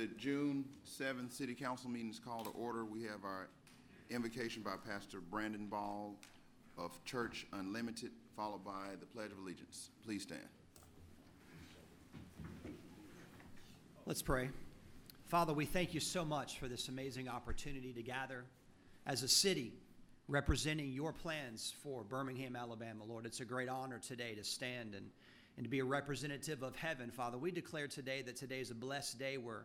The June 7th City Council meeting is called to order. We have our invocation by Pastor Brandon Ball of Church Unlimited, followed by the Pledge of Allegiance. Please stand. Let's pray. Father, we thank you so much for this amazing opportunity to gather as a city representing your plans for Birmingham, Alabama. Lord, it's a great honor today to stand and to be a representative of heaven. Father, we declare today that today is a blessed day where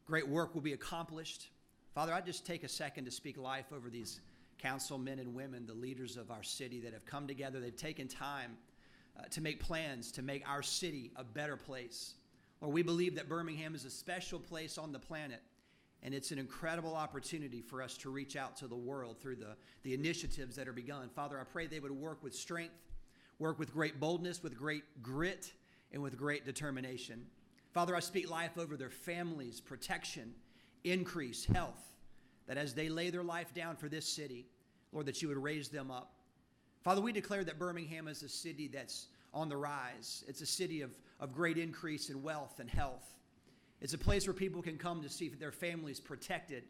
great work will be accomplished. Father, I just take a second to speak life over these councilmen and women, the leaders of our city that have come together. They've taken time to make plans to make our city a better place. Lord, we believe that Birmingham is a special place on the planet, and it's an incredible opportunity for us to reach out to the world through the initiatives that are begun. Father, I pray they would work with strength, work with great boldness, with great grit, and with great determination. Father, I speak life over their families, protection, increase, health, that as they lay their life down for this city, Lord, that you would raise them up. Father, we declare that Birmingham is a city that's on the rise. It's a city of great increase in wealth and health. It's a place where people can come to see their families protected,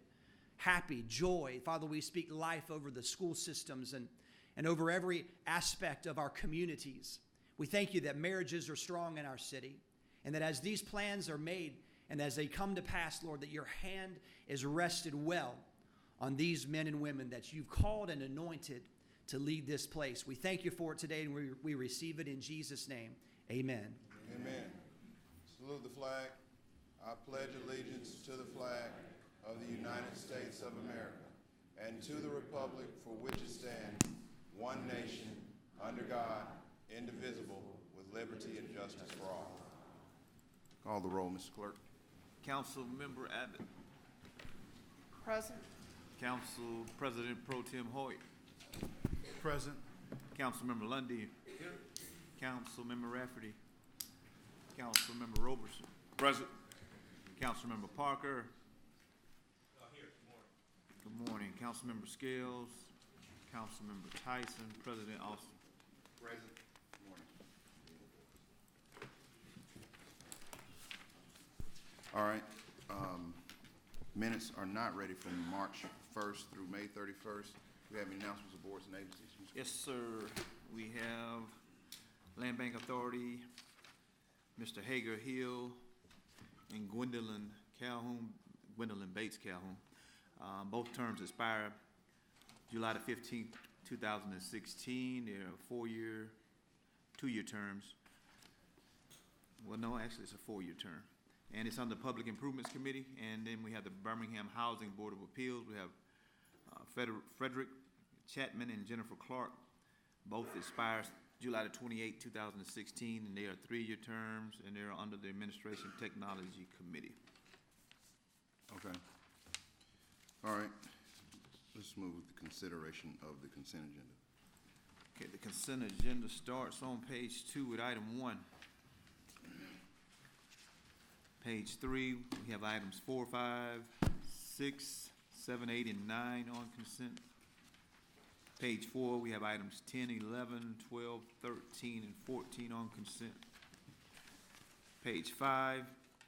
happy, joy. Father, we speak life over the school systems and over every aspect of our communities. We thank you that marriages are strong in our city, and that as these plans are made and as they come to pass, Lord, that your hand is rested well on these men and women that you've called and anointed to lead this place. We thank you for it today, and we receive it in Jesus' name. Amen. Amen. Salute the flag. I pledge allegiance to the flag of the United States of America and to the republic for which it stands, one nation, under God, indivisible, with liberty and justice for all. Call the roll, Mr. Clerk. Councilmember Abbott. Present. Council President Pro Tem Hoyt. Present. Councilmember Lundy. Here. Councilmember Rafferty. Councilmember Roberson. Present. Councilmember Parker. Here. Good morning. Councilmember Scales. Councilmember Tyson. President Austin. Present. Good morning. All right. Minutes are not ready from March 1st through May 31st. Do we have any announcements of boards and agencies? Yes, sir. We have Land Bank Authority, Mr. Hager Hill, and Gwendolyn Bates Calhoun. Both terms expire July the 15th, 2016. They're 2-year terms. Well, no, actually it's a 4-year term. And it's on the Public Improvements Committee. And then we have the Birmingham Housing Board of Appeals. We have Frederick Chapman and Jennifer Clark. Both expire July the 28th, 2016, and they are 3-year terms, and they're under the Administration Technology Committee. Okay. All right. Let's move with the consideration of the consent agenda. Okay, the consent agenda starts on page 2 with item 1. Page 3, we have items 4, 5, 6, 7, 8, and 9 on consent. Page 4, we have items 10, 11, 12, 13, and 14 on consent. Page 5,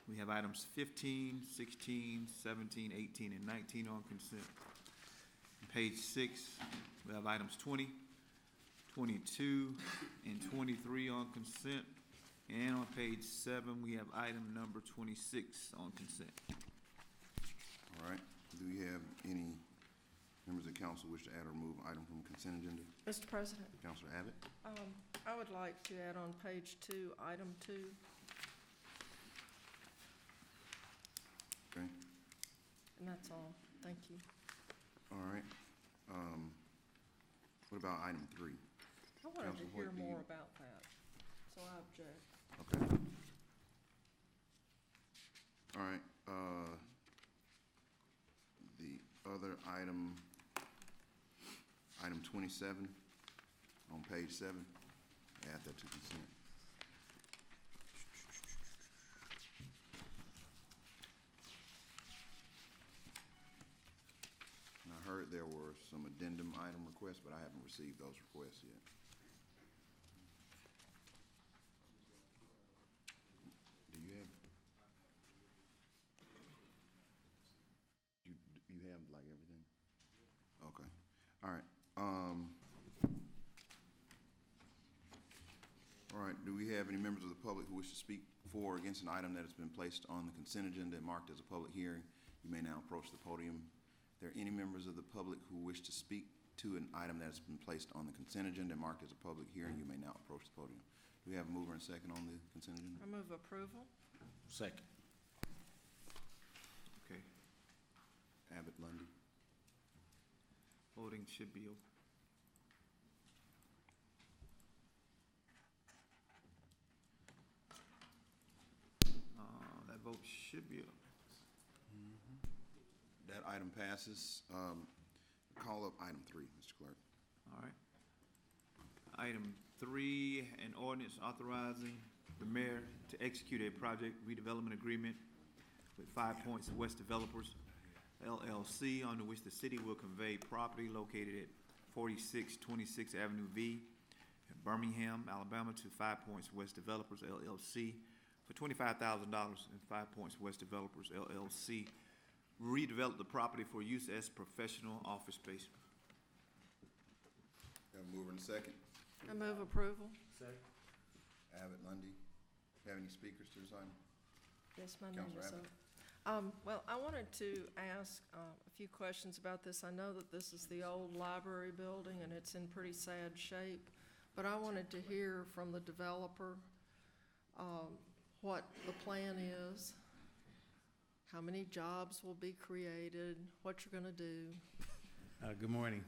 we have items 15, 16, 17, 18, and 19 on consent. Page 6, we have items 20, 22, and 23 on consent. And on page 7, we have item number 26 on consent. All right. Do we have any members of council wish to add or remove item from the consent agenda? Mr. President, Councilor Abbott? I would like to add on page 2, item 2. Okay. And that's all. Thank you. All right. What about item 3? I wanted to Councilor hear Hoyt, do more you- about that, so I object. Okay. All right. The other item 27 on page 7, add that to consent. And I heard there were some addendum item requests, but I haven't received those requests yet. Do you have? like everything? Okay, all right. All right, do we have any members of the public who wish to speak for or against an item that has been placed on the consent agenda and marked as a public hearing? You may now approach the podium. If there are any members of the public who wish to speak to an item that has been placed on the consent agenda and marked as a public hearing, you may now approach the podium. Do we have a mover and second on the consent agenda? I move approval. Second. Okay, Abbott, Lundy. voting should be open. That vote should be up. That item passes. Call up item 3, Mr. Clerk. All right. Item 3, an ordinance authorizing the mayor to execute a project redevelopment agreement with 5 Points West Developers, LLC, under which the city will convey property located at 4626 Avenue V in Birmingham, Alabama, to 5 Points West Developers, LLC, for $25,000, and 5 Points West Developers, LLC, redevelop the property for use as professional office space. Have a mover and second. I move approval. Abbott, Lundy. Have any speakers to this item? Yes, my name Counselor is Abbott. Well, I wanted to ask a few questions about this. I know that this is the old library building and it's in pretty sad shape, but I wanted to hear from the developer what the plan is, how many jobs will be created, what you're gonna do. Good morning.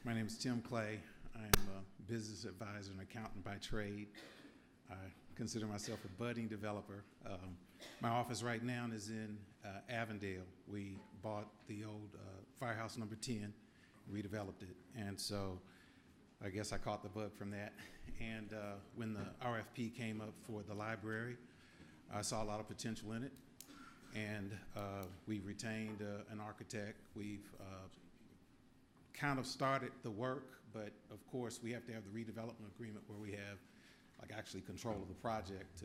My name is Tim Clay. I am a business advisor and accountant by trade. I consider myself a budding developer. My office right now is in Avondale. We bought the old Firehouse number 10, redeveloped it. And so I guess I caught the bug from that. And when the RFP came up for the library, I saw a lot of potential in it. And we retained an architect. We've kind of started the work, but of course we have to have the redevelopment agreement where we have like actually control of the project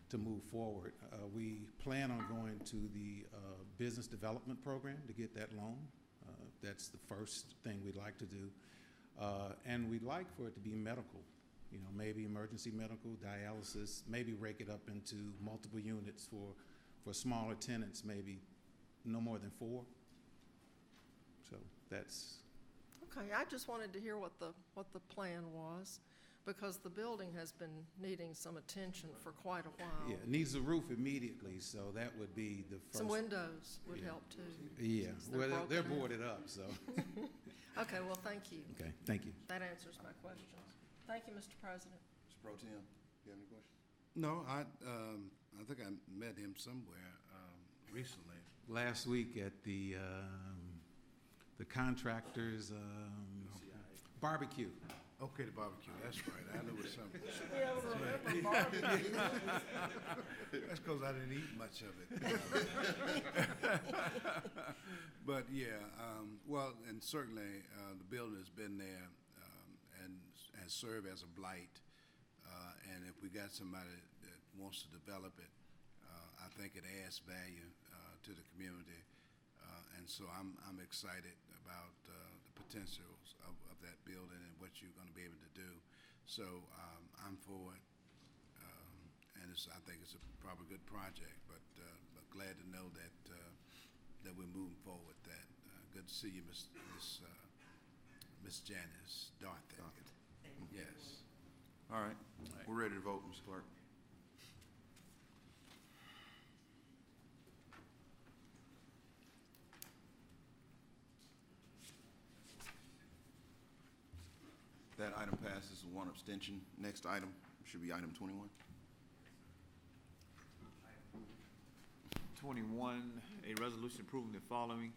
to move forward. We plan on going to the business development program to get that loan. That's the first thing we'd like to do. And we'd like for it to be medical, you know, maybe emergency medical, dialysis, maybe rake it up into multiple units for smaller tenants, maybe no more than 4. So that's. Okay, I just wanted to hear what the plan was, because the building has been needing some attention for quite a while. Yeah, it needs a roof immediately, so that would be the first. Some windows would Yeah. help too. Yeah, since well, they're broken in. boarded up, so. Okay, well, thank you. Okay, thank you. That answers my questions. Thank you, Mr. President. Mr. Pro Tem, you have any questions? No, I think I met him somewhere recently. Last week at the contractors barbecue. Okay, the barbecue, that's right, I knew it was something. Be able to remember barbecue. That's because I didn't eat much of it. But yeah, well, and certainly the building has been there and has served as a blight. And if we got somebody that wants to develop it, I think it adds value to the community. And so I'm excited about the potentials of that building and what you're going to be able to do. So I'm for it. And I think it's probably a good project, but glad to know that that we're moving forward with that. Good to see you, Miss Janice Dorothy. Yes. All right, we're ready to vote, Mr. Clerk. That item passes with 1 abstention. Next item should be item 21. 21, a resolution approving the following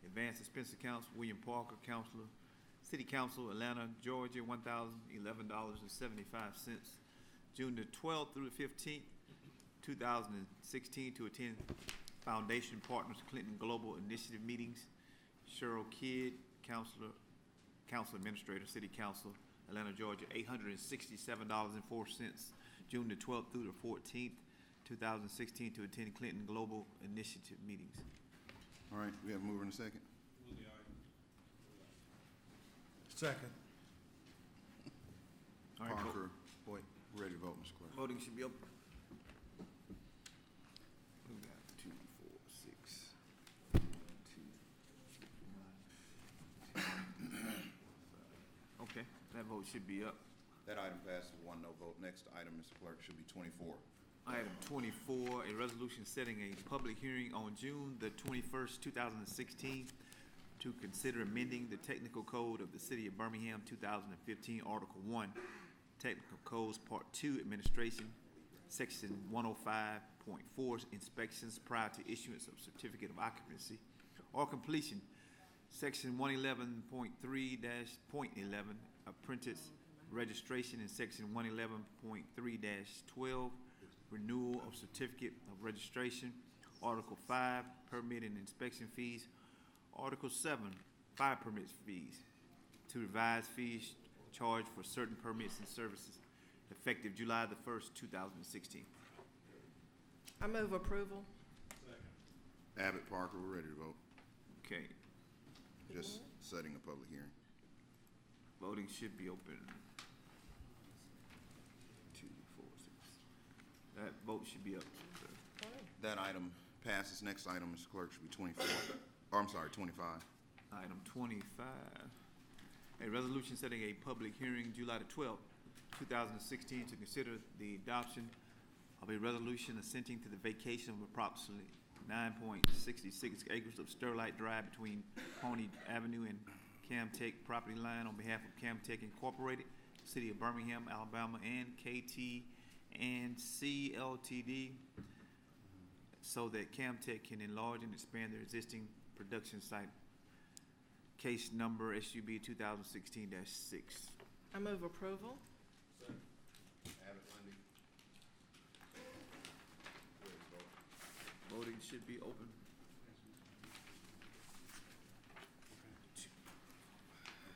advance expense accounts: William Parker, Counselor, City Council, Atlanta, Georgia, $1,011.75. June the 12th through the 15th, 2016, to attend Foundation Partners Clinton Global Initiative meetings. Cheryl Kidd, Council Administrator, City Council, Atlanta, Georgia, $867.04. June the 12th through the 14th, 2016, to attend Clinton Global Initiative meetings. All right, we have a mover and a second. Second. All right, Parker, Hoyt, we're ready to vote, Mr. Clerk. voting should be open. We got 2, 4, 6, 2, 5. Okay, that vote should be up. That item passes with 1 no vote. Next item, Mr. Clerk, should be 24. Item 24, a resolution setting a public hearing on June the 21st, 2016 to consider amending the technical code of the City of Birmingham 2015, Article 1, Technical Codes Part 2, Administration, Section 105.4, Inspections prior to issuance of certificate of occupancy or completion, Section 111.3-.11, Apprentice Registration, and Section 111.3-12, Renewal of Certificate of Registration, Article 5, Permit and Inspection Fees, Article 7, Fire Permits Fees, to revise fees charged for certain permits and services, effective July the 1st, 2016. I move approval. Abbott, Parker, we're ready to vote. Okay, Just setting a public hearing. voting should be open. 2, 4, 6. That vote should be up. That item passes. Next item, Mr. Clerk, should be 24. Or, I'm sorry, 25. Item 25, a resolution setting a public hearing July the 12th, 2016 to consider the adoption of a resolution assenting to the vacation of approximately 9.66 acres of Sterlite Drive between Pawnee Avenue and Camtech property line on behalf of Camtech Incorporated, City of Birmingham, Alabama, and KT and CLTD, so that Camtech can enlarge and expand their existing production site. Case number SUB 2016-6. I move approval. Abbott, Lundy. Ready to vote. Voting should be open.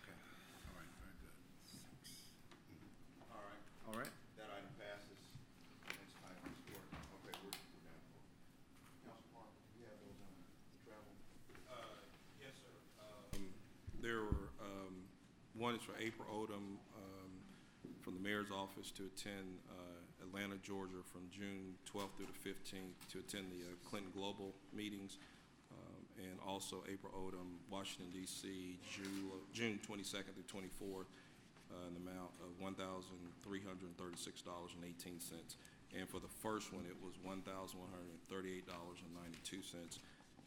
Okay. All right, very good. All right. All right. That item passes. Next item, Mr. Clerk. Okay, we're down for. Council Parker, you have those on travel? Yes, sir. There were, one is for April Odom from the mayor's office to attend Atlanta, Georgia from June 12th through the 15th to attend the Clinton Global meetings. And also April Odom, Washington, D.C., June 22nd through 24th, in the amount of $1,336.18. And for the first one, it was $1,138.92.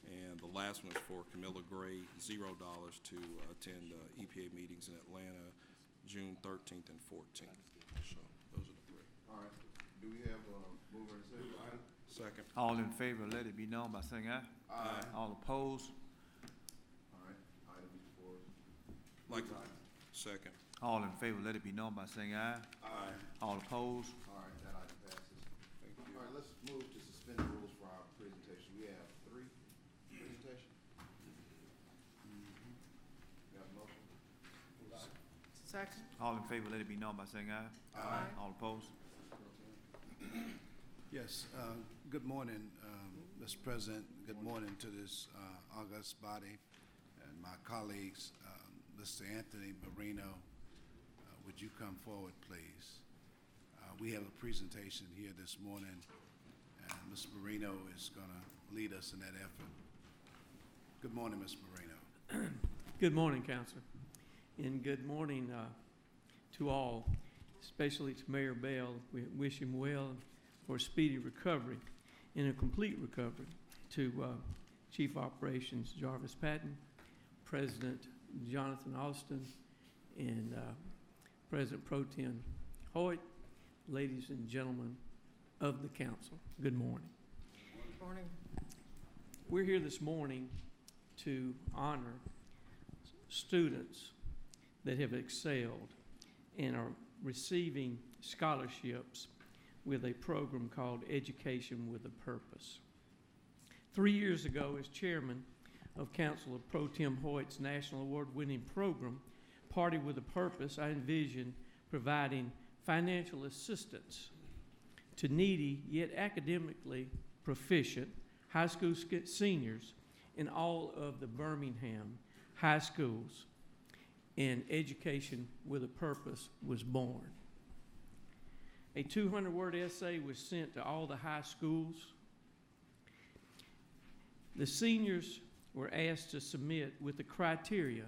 And the last one is for Camilla Gray, $0 to attend EPA meetings in Atlanta, June 13th and 14th. So those are the three. All right. Do we have a mover and a second? Second. All in favor, let it be known by saying aye. Aye. All opposed, All right. Item before us. Like, second. all in favor, let it be known by saying aye. Aye. All opposed, All right, that item passes. Thank you. All right, let's move to suspend the rules for our presentation. We have 3 presentations. Got a motion? Second. all in favor, let it be known by saying aye. Aye. All opposed, Yes, good morning, Mr. President. Good morning to this august body and my colleagues. Mr. Anthony Marino, would you come forward, please? We have a presentation here this morning, and Mr. Marino is going to lead us in that effort. Good morning, Mr. Marino. Good morning, Councilor, and good morning to all, especially to Mayor Bell. We wish him well for a speedy recovery and a complete recovery. To Chief Operations Jarvis Patton, President Jonathan Austin, and President Pro Tem Hoyt, ladies and gentlemen of the council, good morning. Morning. We're here this morning to honor students that have excelled and are receiving scholarships with a program called Education with a Purpose. 3 years ago, as chairman of Councilor Pro Tem Hoyt's national award-winning program, Party with a Purpose, I envisioned providing financial assistance to needy yet academically proficient high school seniors in all of the Birmingham high schools, and Education with a Purpose was born. A 200-word essay was sent to all the high schools. The seniors were asked to submit with the criteria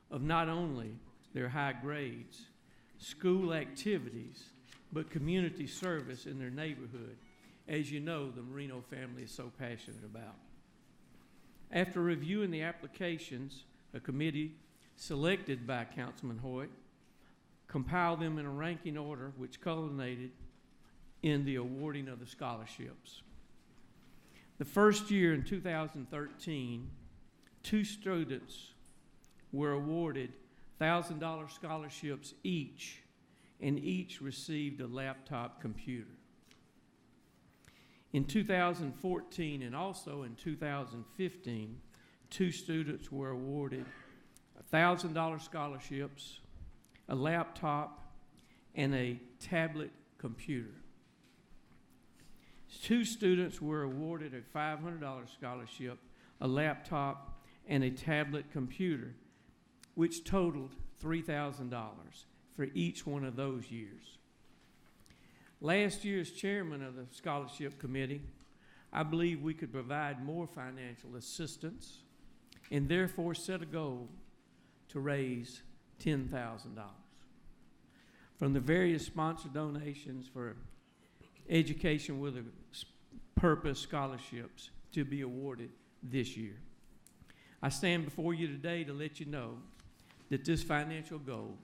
of not only their high grades, school activities, but community service in their neighborhood, as you know the Marino family is so passionate about. After reviewing the applications, a committee selected by Councilman Hoyt compiled them in a ranking order which culminated in the awarding of the scholarships. The first year in 2013, 2 students were awarded $1,000 scholarships each, and each received a laptop computer. In 2014 and also in 2015, 2 students were awarded $1,000 scholarships, a laptop, and a tablet computer. 2 students were awarded a $500 scholarship, a laptop, and a tablet computer, which totaled $3,000 for each one of those years. Last year, as chairman of the scholarship committee, I believe we could provide more financial assistance and therefore set a goal to raise $10,000 from the various sponsor donations for Education with a Purpose scholarships to be awarded this year. I stand before you today to let you know that this financial goal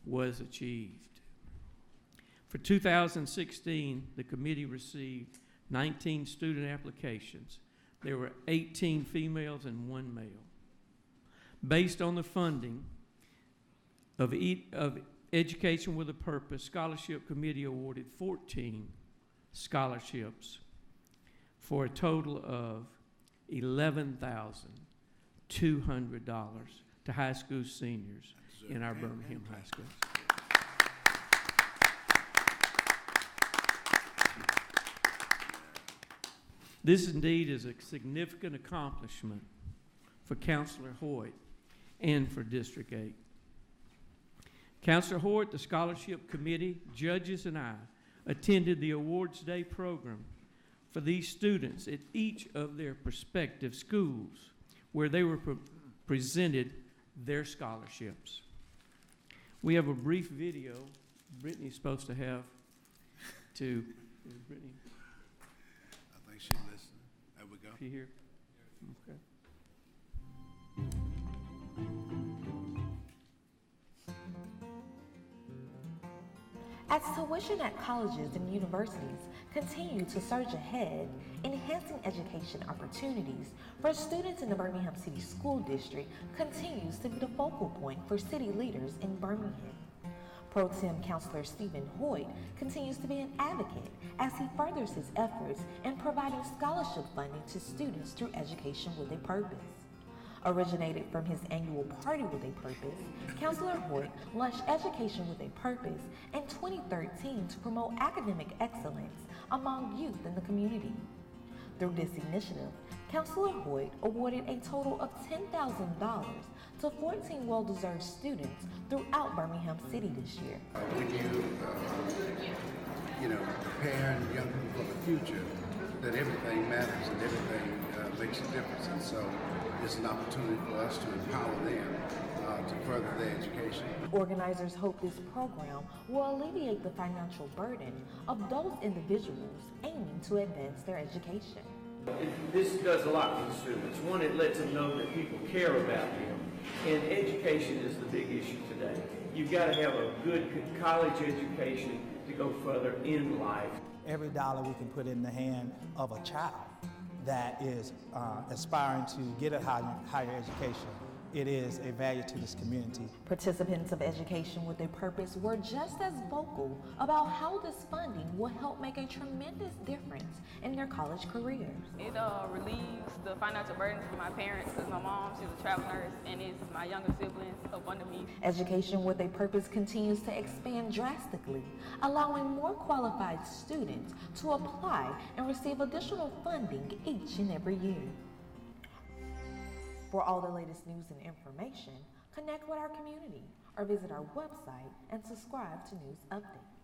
was achieved. For 2016, the committee received 19 student applications. There were 18 females and 1 male. Based on the funding of Education with a Purpose, Scholarship Committee awarded 14 scholarships for a total of $11,200 to high school seniors in our Birmingham high schools. This indeed is a significant accomplishment for Councilor Hoyt and for District 8. Councilor Hoyt, the Scholarship Committee, judges, and I attended the Awards Day program for these students at each of their prospective schools where they were presented their scholarships. We have a brief video Brittany's supposed to have to, is Brittany, I think she's listening. There we go. is she here? Okay. As tuition at colleges and universities continue to surge ahead, enhancing education opportunities for students in the Birmingham City School District continues to be the focal point for city leaders in Birmingham. Pro Tem Councilor Stephen Hoyt continues to be an advocate as he furthers his efforts in providing scholarship funding to students through Education with a Purpose. Originated from his annual Party with a Purpose, Councilor Hoyt launched Education with a Purpose in 2013 to promote academic excellence among youth in the community. Through this initiative, Councilor Hoyt awarded a total of $10,000 to 14 well-deserved students throughout Birmingham City this year. When you prepare young people for the future, that everything matters and everything makes a difference. And so it's an opportunity for us to empower them to further their education. Organizers hope this program will alleviate the financial burden of those individuals aiming to advance their education. This does a lot for the students. One, it lets them know that people care about them. And education is the big issue today. You've got to have a good college education to go further in life. Every dollar we can put in the hand of a child that is aspiring to get a higher education, it is a value to this community. Participants of Education with a Purpose were just as vocal about how this funding will help make a tremendous difference in their college careers. It relieves the financial burden for my parents because my mom, she's a travel nurse, and it's my younger siblings up under me. Education with a Purpose continues to expand drastically, allowing more qualified students to apply and receive additional funding each and every year. For all the latest news and information, connect with our community or visit our website and subscribe to news updates.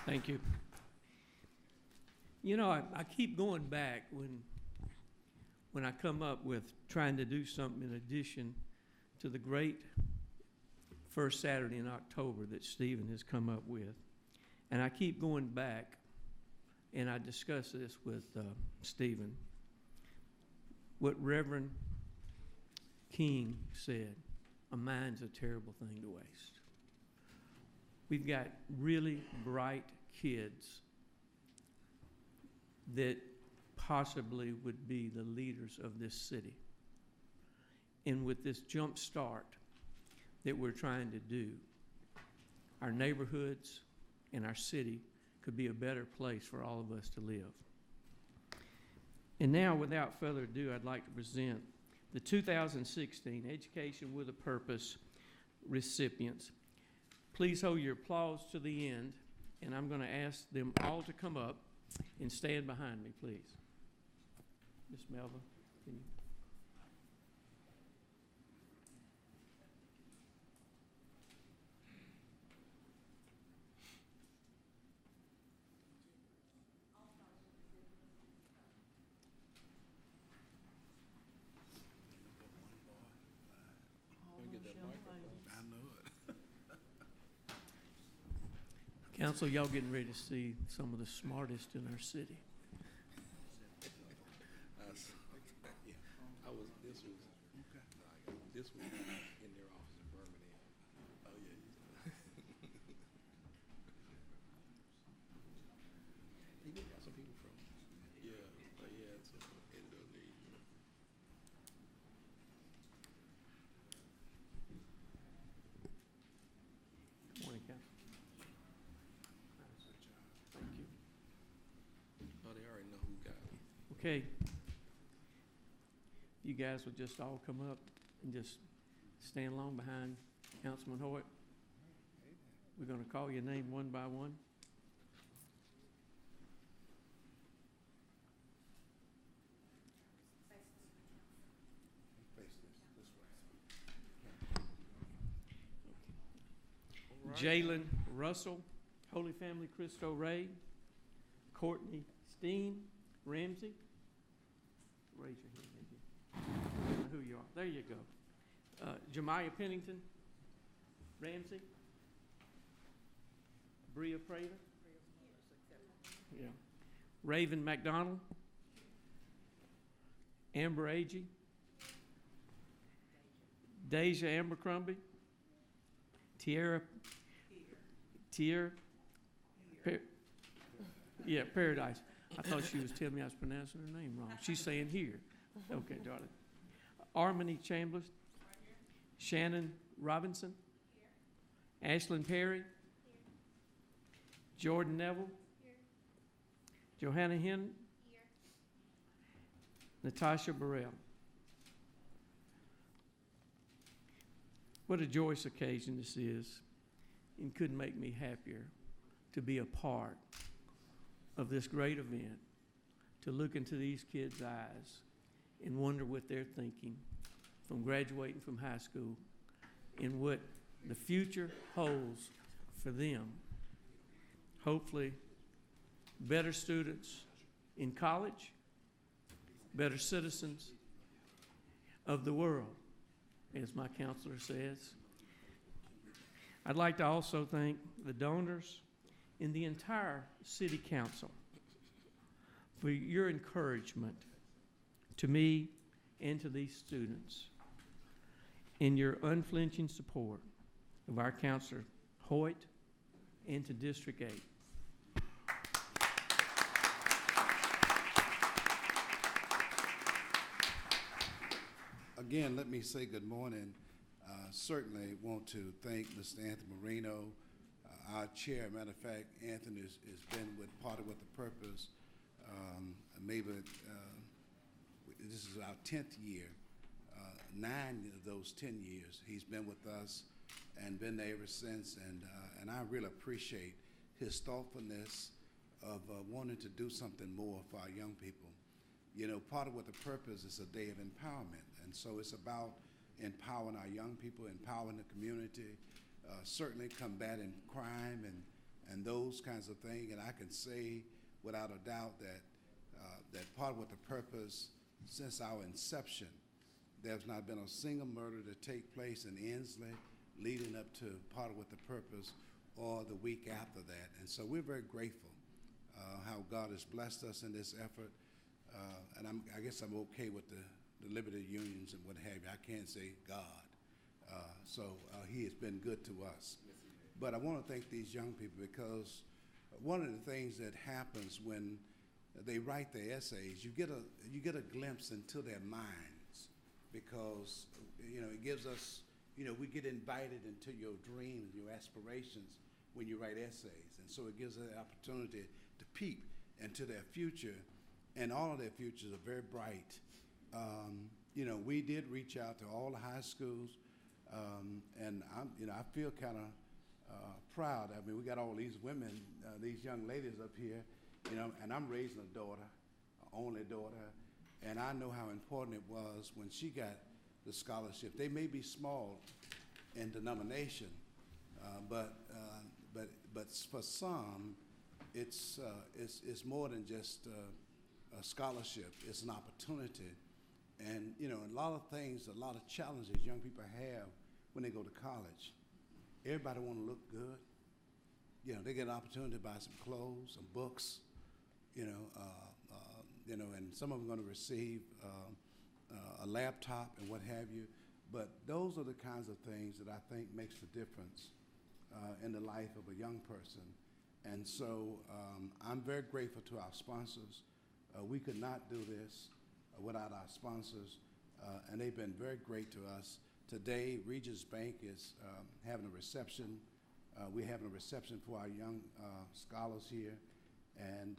Thank you. You know, I keep going back when I come up with trying to do something in addition to the great first Saturday in October that Stephen has come up with. And I keep going back, and I discuss this with Stephen, what Reverend King said, a mind's a terrible thing to waste. We've got really bright kids that possibly would be the leaders of this city. And with this jump start that we're trying to do, our neighborhoods and our city could be a better place for all of us to live. And now, without further ado, I'd like to present the 2016 Education with a Purpose recipients. Please hold your applause to the end, and I'm going to ask them all to come up and stand behind me, please. Miss Melva, can you? I know it. Council, y'all getting ready to see some of the smartest in our city. This was in their office in Birmingham. Oh, yeah. You got some people from, it's Indonesia. Good morning, Council. Thank you. Oh, they already know who got it. Okay. You guys will just all come up and just stand along behind Councilman Hoyt. We're going to call your name one by one. Jalen Russell, Holy Family Cristo Ray, Courtney Steen, Ramsey. Raise your hand. I don't know who you are. There you go. Jemiah Pennington, Ramsey, Bria Prater, yeah, Raven McDonald, Amber Agee, Deja Abercrombie, Tiara, Paradise. I thought she was telling me I was pronouncing her name wrong. She's saying here. Okay, darling. Armony Chambers, Shannon Robinson, Ashlyn Perry, Jordan Neville, Johanna Hen, Natasha Burrell. What a joyous occasion this is, and couldn't make me happier to be a part of this great event, to look into these kids' eyes and wonder what they're thinking from graduating from high school and what the future holds for them. Hopefully, better students in college, better citizens of the world, as my counselor says. I'd like to also thank the donors and the entire City Council for your encouragement to me and to these students in your unflinching support of our Counselor Hoyt and to District 8. Again, let me say good morning. Certainly want to thank Mr. Anthony Marino, our chair. Matter of fact, Anthony has been with Party with a Purpose. Maybe this is our 10th year. 9 of those 10 years, he's been with us. and been there ever since. And I really appreciate his thoughtfulness of wanting to do something more for our young people. You know, part of what the purpose is a day of empowerment, and so it's about empowering our young people, empowering the community, certainly combating crime and those kinds of things. And I can say without a doubt that that part of what the purpose, since our inception, there's not been a single murder to take place in Inslee leading up to part of what the purpose or the week after that. And so we're very grateful how God has blessed us in this effort. And I guess I'm okay with the liberty unions and what have you. I can't say God. He has been good to us. But I want to thank these young people, because one of the things that happens when they write their essays, you get a glimpse into their minds, because it gives us, we get invited into your dreams, your aspirations when you write essays, and so it gives us an opportunity to peep into their future, and all of their futures are very bright. We did reach out to all the high schools, and I feel kind of proud. I mean, we got all these women, these young ladies up here, and I'm raising a daughter, an only daughter, and I know how important it was when she got the scholarship. They may be small in denomination, but for some, it's more than just a scholarship. It's an opportunity, and a lot of things, a lot of challenges young people have when they go to college. Everybody want to look good. They get an opportunity to buy some clothes, some books, and some of them are going to receive a laptop and what have you. But those are the kinds of things that I think makes the difference in the life of a young person. And so I'm very grateful to our sponsors. We could not do this without our sponsors, and they've been very great to us. Today, Regis Bank is having a reception. We're having a reception for our young scholars here. And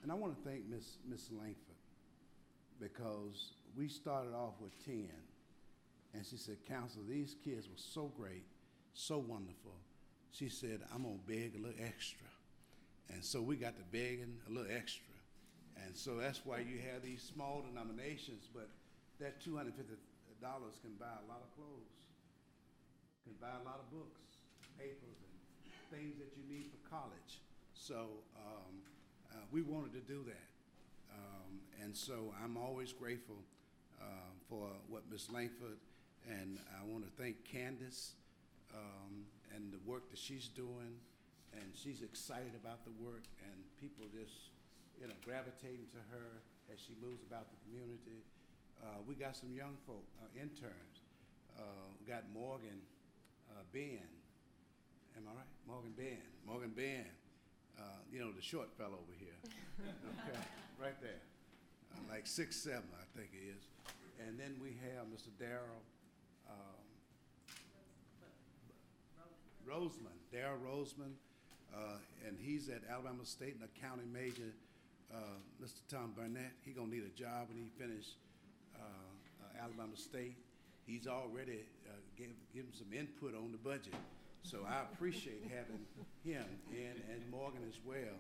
I want to thank Miss Langford, because we started off with 10. And she said, "Counselor, these kids were so great, so wonderful." She said, "I'm going to beg a little extra." And so we got to begging a little extra. And so that's why you have these small denominations, but that $250 can buy a lot of clothes, can buy a lot of books, papers, and things that you need for college. So we wanted to do that. And so I'm always grateful for what Ms. Langford, and I want to thank Candace and the work that she's doing. And she's excited about the work, and people just, gravitating to her as she moves about the community. We got some young folk, interns. We got Morgan Ben. Am I right? Morgan Ben. The short fellow over here. Okay, right there. Like 6'7", I think he is. And then we have Mr. Darrell Roseman, and he's at Alabama State, an accounting major. Mr. Tom Burnett, he's going to need a job when he finishes Alabama State. He's already given some input on the budget. So I appreciate having him and Morgan as well.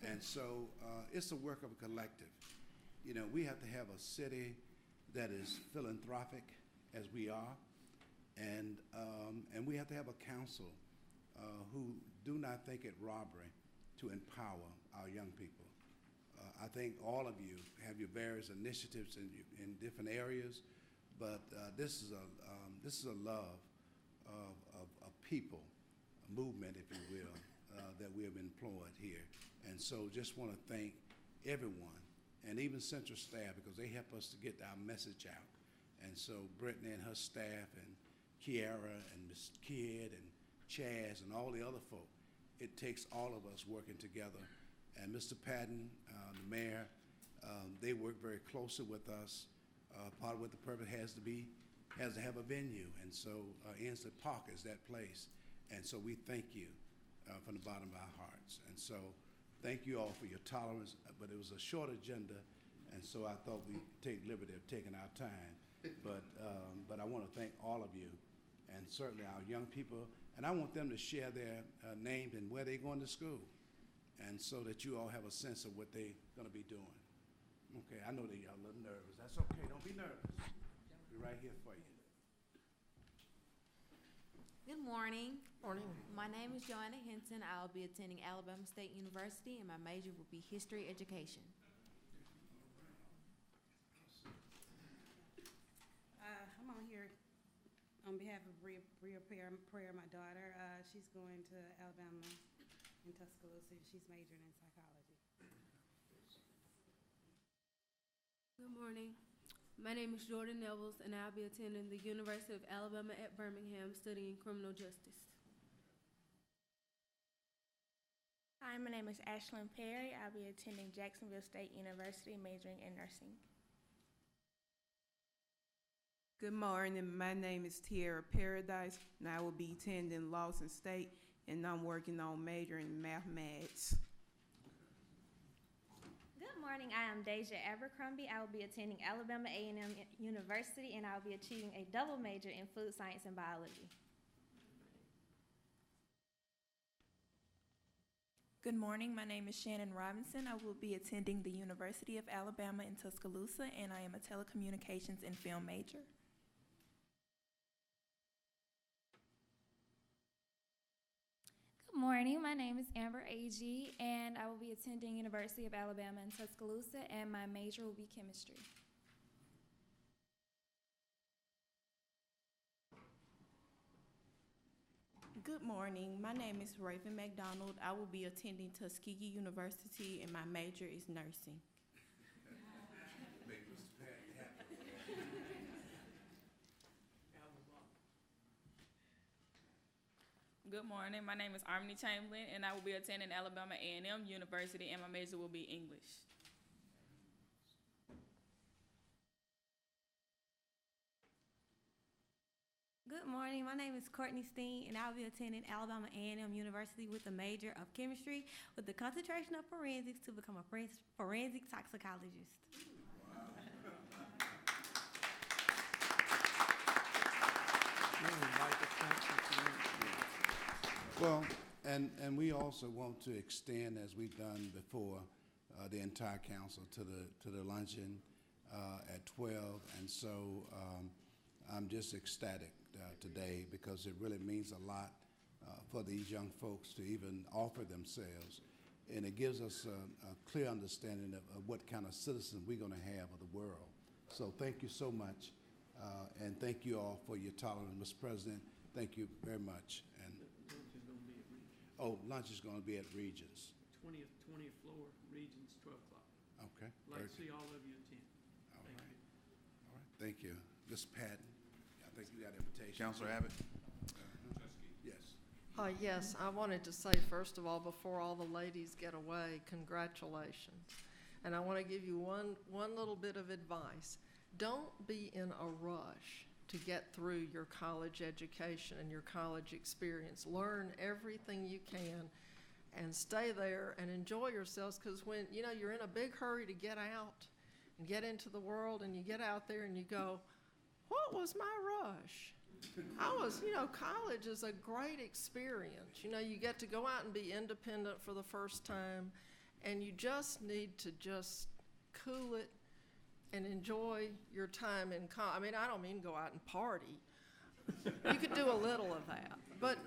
And so it's a work of a collective. We have to have a city that is philanthropic, as we are, and we have to have a council who do not think it robbery to empower our young people. I think all of you have your various initiatives in different areas, but this is a love of people, a movement, if you will, that we have employed here. And so just want to thank everyone, and even central staff, because they help us to get our message out. And so Brittany and her staff, and Kiara and Ms. Kidd and Chaz and all the other folk, it takes all of us working together. And Mr. Patton, the mayor, they work very closely with us. Part of what the purpose has to have a venue, and so Inslee Park is that place. And so we thank you from the bottom of our hearts. And so thank you all for your tolerance, but it was a short agenda, and so I thought we'd take liberty of taking our time. But I want to thank all of you, and certainly our young people. And I want them to share their names and where they're going to school, and so that you all have a sense of what they're going to be doing. Okay, I know that y'all a little nervous. That's okay. Don't be nervous. We're right here for you. Good morning. Morning. My name is Joanna Hinton. I'll be attending Alabama State University, and my major will be history education. I'm on here on behalf of Bria Prayer, my daughter. She's going to Alabama in Tuscaloosa. She's majoring in psychology. Good morning. My name is Jordan Nevels, and I'll be attending the University of Alabama at Birmingham, studying criminal justice. Hi, my name is Ashlyn Perry. I'll be attending Jacksonville State University, majoring in nursing. Good morning. My name is Tierra Paradise, and I will be attending Lawson State, and I'm working on majoring in mathematics. Good morning. I am Deja Abercrombie. I will be attending Alabama A&M University, and I will be achieving a double major in food science and biology. Good morning. My name is Shannon Robinson. I will be attending the University of Alabama in Tuscaloosa, and I am a telecommunications and film major. Good morning. My name is Amber Agee, and I will be attending University of Alabama in Tuscaloosa, and my major will be chemistry. Good morning. My name is Raven McDonald. I will be attending Tuskegee University, and my major is nursing. Good morning. My name is Armini Chamberlain, and I will be attending Alabama A&M University, and my major will be English. Good morning. My name is Courtney Steen, and I'll be attending Alabama A&M University with a major of chemistry with the concentration of forensics to become a forensic toxicologist. Well, and we also want to extend, as we've done before, the entire council to the luncheon at 12, and so I'm just ecstatic today because it really means a lot for these young folks to even offer themselves, and it gives us a clear understanding of what kind of citizen we're going to have of the world. So thank you so much, and thank you all for your tolerance, Mr. President. Thank you very much. And lunch is going to be at Regents. 20th floor, Regents, 12 o'clock. Okay. Like to see all of you attend. All right. All right. Thank you. Ms. Patton, I think you got an invitation. Councilor Abbott? Yes. Yes, I wanted to say, first of all, before all the ladies get away, congratulations. And I want to give you one little bit of advice. Don't be in a rush to get through your college education and your college experience. Learn everything you can and stay there and enjoy yourselves, because when you're in a big hurry to get out and get into the world, and you get out there and you go, what was my rush? College is a great experience. You get to go out and be independent for the first time, and you just need to just cool it and enjoy your time in college. I mean, I don't mean go out and party. You could do a little of that. But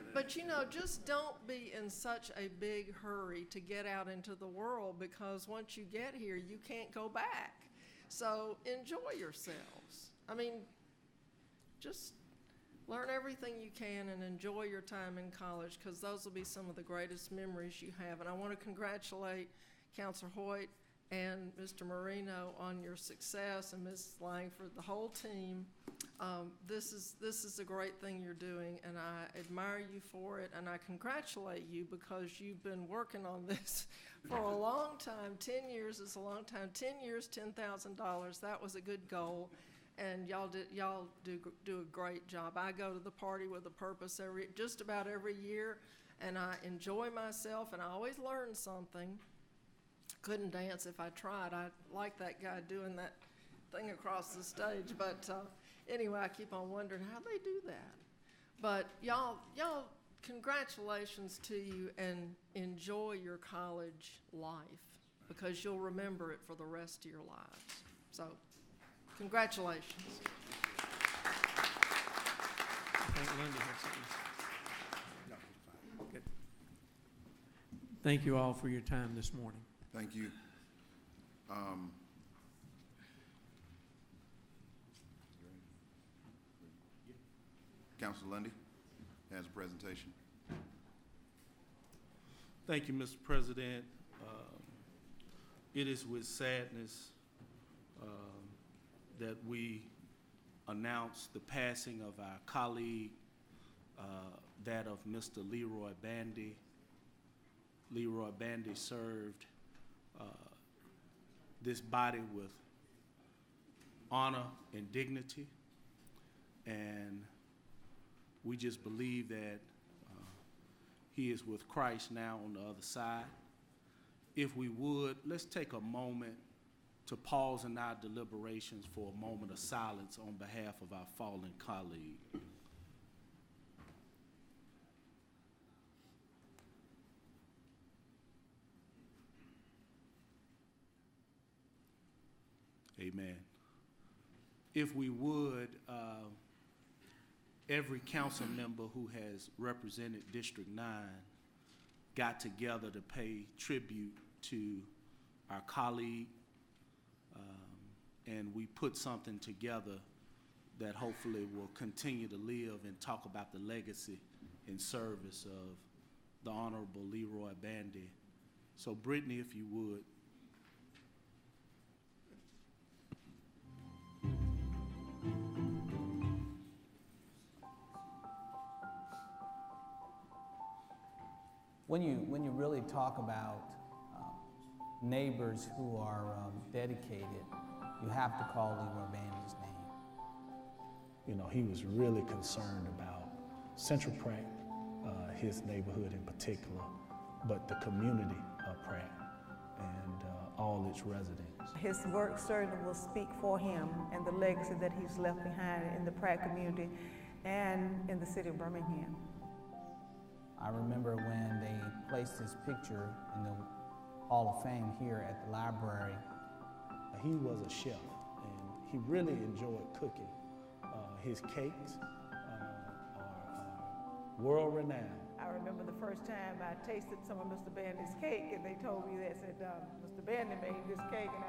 just don't be in such a big hurry to get out into the world, because once you get here, you can't go back. So enjoy yourselves. I mean, just learn everything you can and enjoy your time in college, because those will be some of the greatest memories you have. And I want to congratulate Councilor Hoyt and Mr. Marino on your success, and Ms. Langford, the whole team. This is a great thing you're doing, and I admire you for it, and I congratulate you because you've been working on this for a long time. 10 years is a long time. 10 years, $10,000. That was a good goal, and y'all do a great job. I go to the party with a purpose just about every year, and I enjoy myself, and I always learn something. Couldn't dance if I tried. I like that guy doing that thing across the stage, but anyway, I keep on wondering how they do that. But y'all, congratulations to you, and enjoy your college life, because you'll remember it for the rest of your lives. So, congratulations. I think Linda had something. No, it's fine. Good. Thank you all for your time this morning. Thank you. Councilor Lundy has a presentation. Thank you, Mr. President. It is with sadness that we announce the passing of our colleague, that of Mr. Leroy Bandy. Leroy Bandy served this body with honor and dignity, and we just believe that he is with Christ now on the other side. If we would, let's take a moment to pause in our deliberations for a moment of silence on behalf of our fallen colleague. Amen. If we would, every council member who has represented District 9 got together to pay tribute to our colleague, and we put something together that hopefully will continue to live and talk about the legacy and service of the Honorable Leroy Bandy. So Brittany, if you would. When you really talk about neighbors who are dedicated, you have to call Leroy Bandy's name. You know, he was really concerned about Central Pratt, his neighborhood in particular, but the community of Pratt and all its residents. His work certainly will speak for him and the legacy that he's left behind in the Pratt community and in the city of Birmingham. I remember when they placed his picture in the Hall of Fame here at the library. He was a chef, and he really enjoyed cooking. His cakes are world-renowned. I remember the first time I tasted some of Mr. Bandy's cake, and they told me that, said, Mr. Bandy made this cake, and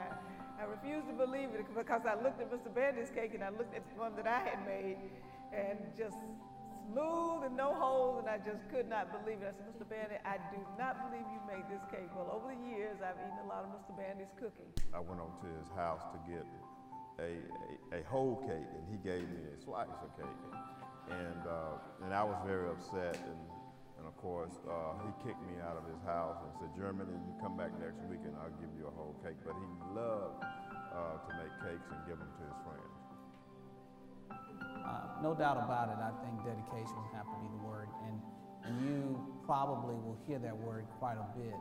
I refused to believe it because I looked at Mr. Bandy's cake and I looked at the one that I had made, and just smooth and no holes, and I just could not believe it. I said, Mr. Bandy, I do not believe you made this cake. Well, over the years, I've eaten a lot of Mr. Bandy's cooking. I went over to his house to get a whole cake, and he gave me a slice of cake. And I was very upset, and of course, he kicked me out of his house and said, Germany, you come back next week and I'll give you a whole cake. But he loved to make cakes and give them to his friends. No doubt about it, I think dedication will have to be the word, and you probably will hear that word quite a bit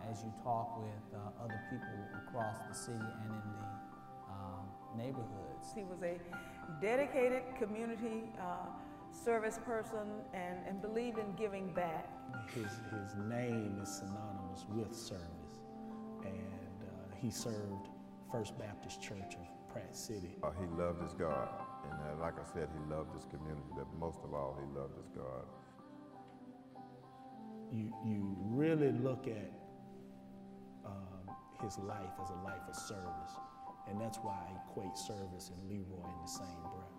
as you talk with other people across the city and in the neighborhoods. He was a dedicated community service person and believed in giving back. His name is synonymous with service, and he served First Baptist Church of Pratt City. He loved his God. And like I said, he loved his community, but most of all, he loved his God. You really look at his life as a life of service, and that's why I equate service and Leroy in the same breath.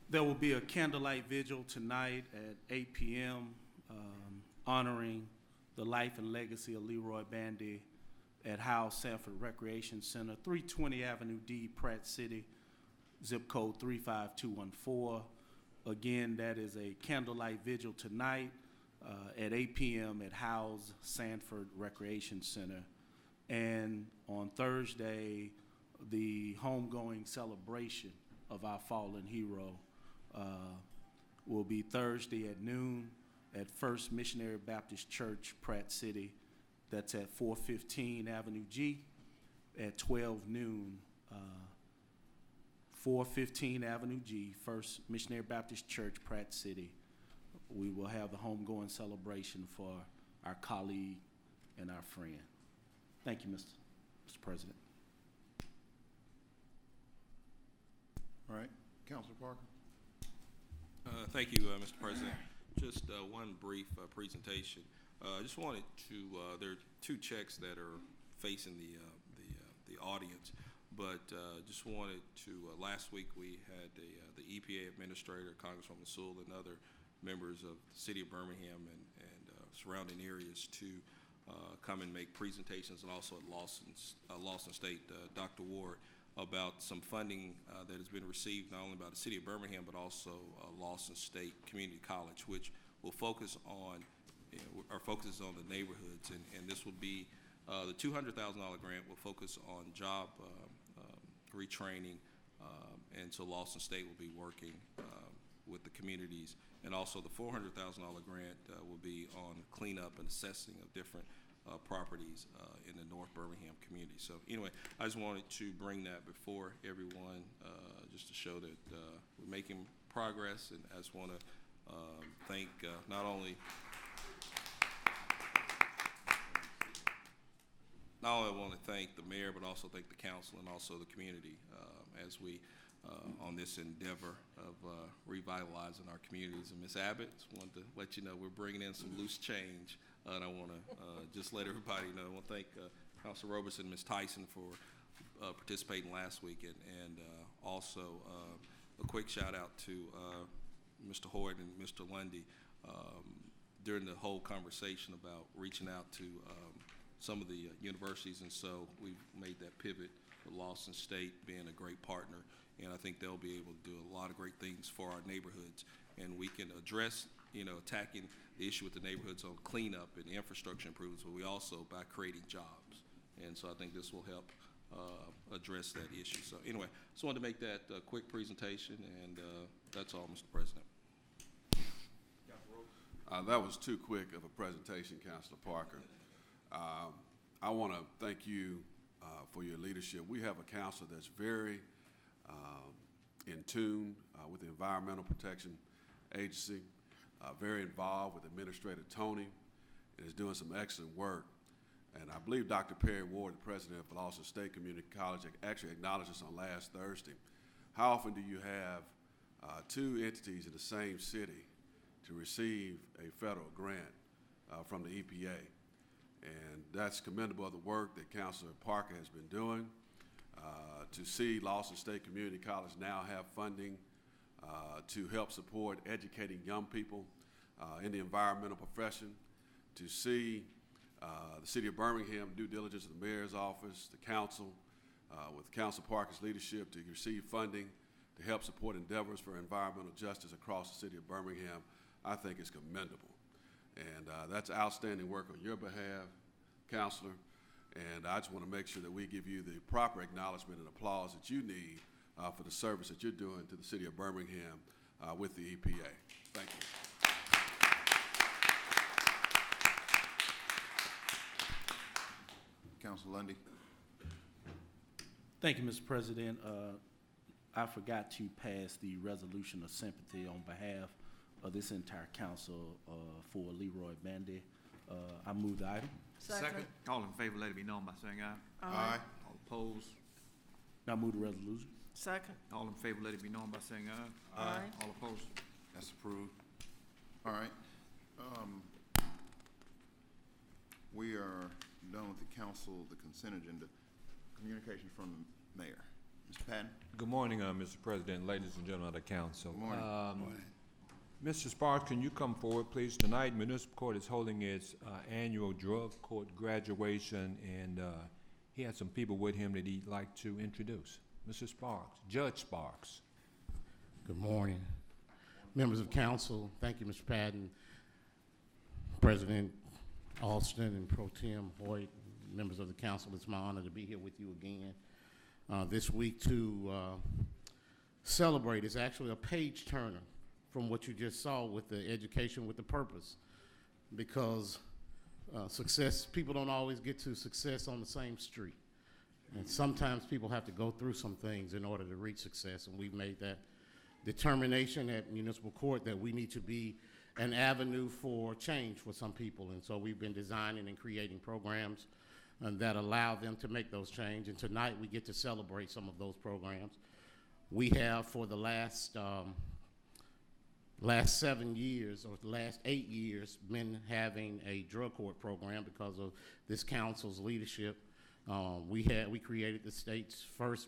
There will be a candlelight vigil tonight at 8 p.m. Honoring the life and legacy of Leroy Bandy at Howell Sanford Recreation Center, 320 Avenue D, Pratt City, zip code 35214. Again, that is a candlelight vigil tonight at 8 p.m. at Howell Sanford Recreation Center. And on Thursday, the homegoing celebration of our fallen hero will be Thursday at noon at First Missionary Baptist Church, Pratt City. That's at 415 Avenue G at 12 noon. 415 Avenue G, First Missionary Baptist Church, Pratt City. We will have the homegoing celebration for our colleague and our friend. Thank you, Mr. President. All right, Councilor Parker. Thank you, Mr. President. Just one brief presentation. I just wanted to, there are two checks that are facing the audience, but just wanted to, last week we had the EPA Administrator, Congresswoman Sewell, and other members of the City of Birmingham and surrounding areas to come and make presentations, and also at Lawson State, Dr. Ward, about some funding that has been received not only by the City of Birmingham but also Lawson State Community College, which will focus on, our focus is on the neighborhoods, and this will be, the $200,000 grant will focus on job retraining, and so Lawson State will be working with the communities, and also the $400,000 grant will be on cleanup and assessing of different properties in the North Birmingham community. So anyway, I just wanted to bring that before everyone, just to show that we're making progress, and I just want to thank not only I want to thank the mayor, but also thank the council and also the community as we on this endeavor of revitalizing our communities. And Ms. Abbott, just wanted to let you know we're bringing in some loose change, and I want to just let everybody know. I want to thank Councilor Robertson and Ms. Tyson for participating last week, and also a quick shout out to Mr. Hoyt and Mr. Lundy during the whole conversation about reaching out to some of the universities, and so we've made that pivot with Lawson State being a great partner, and I think they'll be able to do a lot of great things for our neighborhoods, and we can address, attacking the issue with the neighborhoods on cleanup and infrastructure improvements, but we also by creating jobs, and so I think this will help address that issue. So anyway, just wanted to make that quick presentation, and that's all, Mr. President. That was too quick of a presentation, Councilor Parker. I want to thank you for your leadership. We have a council that's very in tune with the Environmental Protection Agency, very involved with Administrator Tony, and is doing some excellent work. And I believe Dr. Perry Ward, the president of Lawson State Community College, actually acknowledged this on last Thursday. How often do you have two entities in the same city to receive a federal grant from the EPA? And that's commendable of the work that Councilor Parker has been doing. To see Lawson State Community College now have funding to help support educating young people in the environmental profession, to see the City of Birmingham due diligence of the Mayor's office, the council, with Councilor Parker's leadership to receive funding to help support endeavors for environmental justice across the City of Birmingham, I think is commendable. And that's outstanding work on your behalf, Counselor. And I just want to make sure that we give you the proper acknowledgement and applause that you need for the service that you're doing to the City of Birmingham with the EPA. Thank you. Councilor Lundy. Thank you, Mr. President. I forgot to pass the resolution of sympathy on behalf of this entire council for Leroy Bandy. I move the item. Second. All in favor, let it be known by saying aye. Aye. All opposed? Now move the resolution. Second. All in favor, let it be known by saying aye. Aye. All opposed? That's approved. All right. We are done with the council, the consent agenda. Communication from the mayor. Mr. Patton. Good morning, Mr. President, ladies and gentlemen of the council. Good morning. Mr. Sparks, can you come forward, please? Tonight, Municipal Court is holding its annual drug court graduation, and he has some people with him that he'd like to introduce. Mr. Sparks, Judge Sparks. Good morning. Members of council, thank you, Mr. Patton, President Alston and Pro Tem Hoyt, members of the council. It's my honor to be here with you again this week to celebrate. It's actually a page turner from what you just saw with the education with the purpose, because success, people don't always get to success on the same street. And sometimes people have to go through some things in order to reach success, and we've made that determination at municipal court that we need to be an avenue for change for some people. And so we've been designing and creating programs that allow them to make those changes. And tonight we get to celebrate some of those programs. We have, for the last 7 years or the last 8 years, been having a drug court program because of this council's leadership. We created the state's first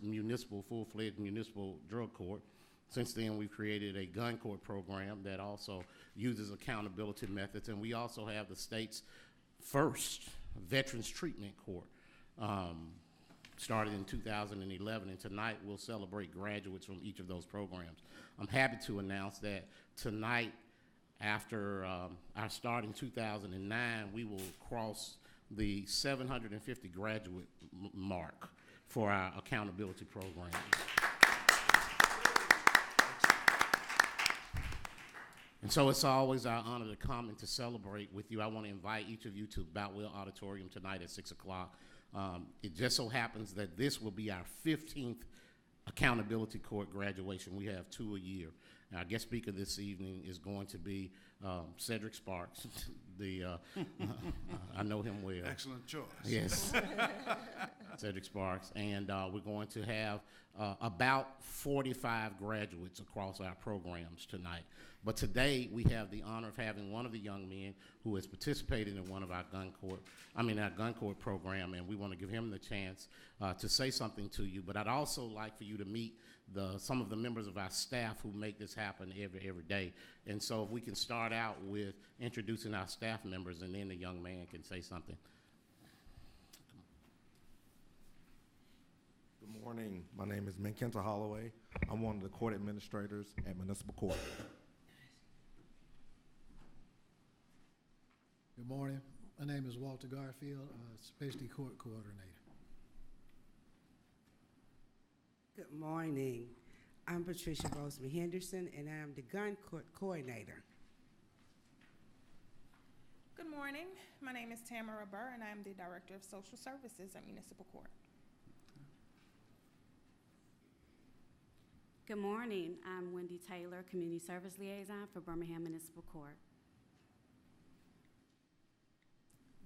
full-fledged municipal drug court. Since then, we've created a gun court program that also uses accountability methods, and we also have the state's first veterans treatment court, started in 2011, and tonight we'll celebrate graduates from each of those programs. I'm happy to announce that tonight, after our start in 2009, we will cross the 750 graduate mark for our accountability program. And so it's always our honor to come and to celebrate with you. I want to invite each of you to Boutwell Auditorium tonight at 6 o'clock. It just so happens that this will be our 15th accountability court graduation. We have 2 a year. Our guest speaker this evening is going to be Cedric Sparks. I know him well. Excellent choice. Yes. Cedric Sparks. And we're going to have about 45 graduates across our programs tonight. But today we have the honor of having one of the young men who has participated in one of our gun court program, and we want to give him the chance to say something to you. But I'd also like for you to meet some of the members of our staff who make this happen every day. And so if we can start out with introducing our staff members, and then the young man can say something. Good morning. My name is Minkenta Holloway. I'm one of the court administrators at Municipal Court. Good morning. My name is Walter Garfield, Specialty Court Coordinator. Good morning. I'm Patricia Roseman Henderson, and I'm the Gun Court Coordinator. Good morning. My name is Tamara Burr, and I'm the Director of Social Services at Municipal Court. Good morning. I'm Wendy Taylor, Community Service Liaison for Birmingham Municipal Court.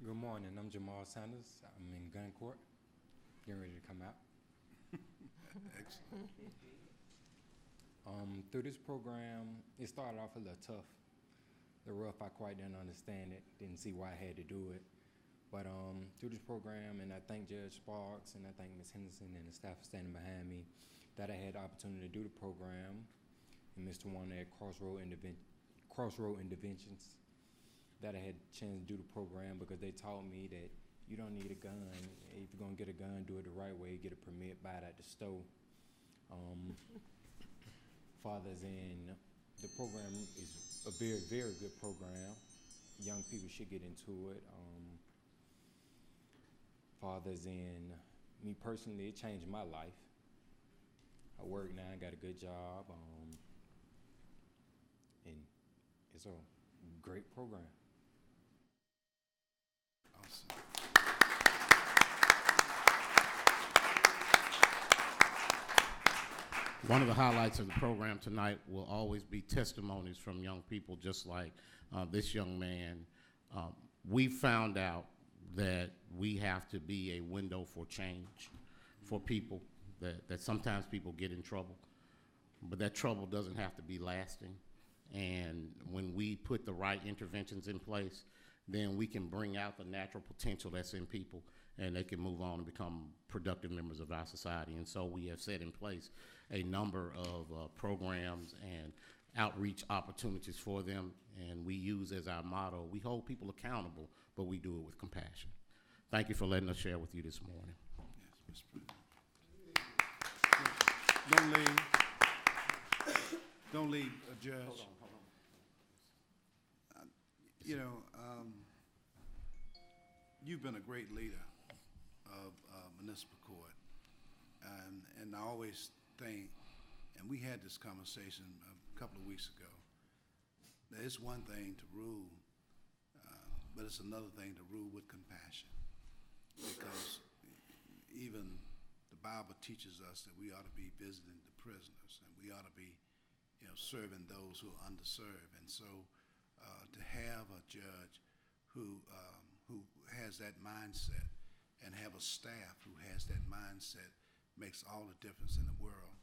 Good morning. I'm Jamal Sanders. I'm in gun court, getting ready to come out. Excellent. Through this program, it started off a little tough, a little rough. I quite didn't understand it, didn't see why I had to do it. But through this program, and I thank Judge Sparks and I thank Ms. Henderson and the staff standing behind me, that I had the opportunity to do the program, and Mr. Warner at Crossroad Interventions, that I had a chance to do the program because they taught me that you don't need a gun. If you're gonna get a gun, do it the right way, get a permit, buy it at the store. Fathers in, the program is a very, very good program. Young people should get into it. Fathers in, me personally, it changed my life. I work now, I got a good job, and it's a great program. Awesome. One of the highlights of the program tonight will always be testimonies from young people just like this young man. We found out that we have to be a window for change for people, that sometimes people get in trouble, but that trouble doesn't have to be lasting. And when we put the right interventions in place, then we can bring out the natural potential that's in people, and they can move on and become productive members of our society. And so we have set in place a number of programs and outreach opportunities for them, and we use as our motto, we hold people accountable, but we do it with compassion. Thank you for letting us share with you this morning. Yes, Mr. President. Don't leave, Judge. Hold on. You've been a great leader of municipal court, and I always think, and we had this conversation a couple of weeks ago, it's one thing to rule, but it's another thing to rule with compassion. Because even the Bible teaches us that we ought to be visiting the prisoners, and we ought to be, serving those who are underserved. And so to have a judge who has that mindset and have a staff who has that mindset makes all the difference in the world.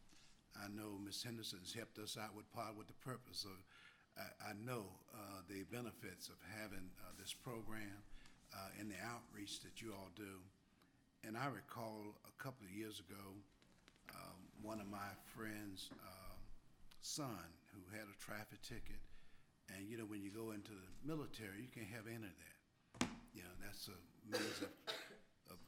I know Ms. Henderson's helped us out with part with the purpose. So I know the benefits of having this program and the outreach that you all do. And I recall a couple of years ago, one of my friends' son who had a traffic ticket. And when you go into the military, you can't have any of that. That's a means of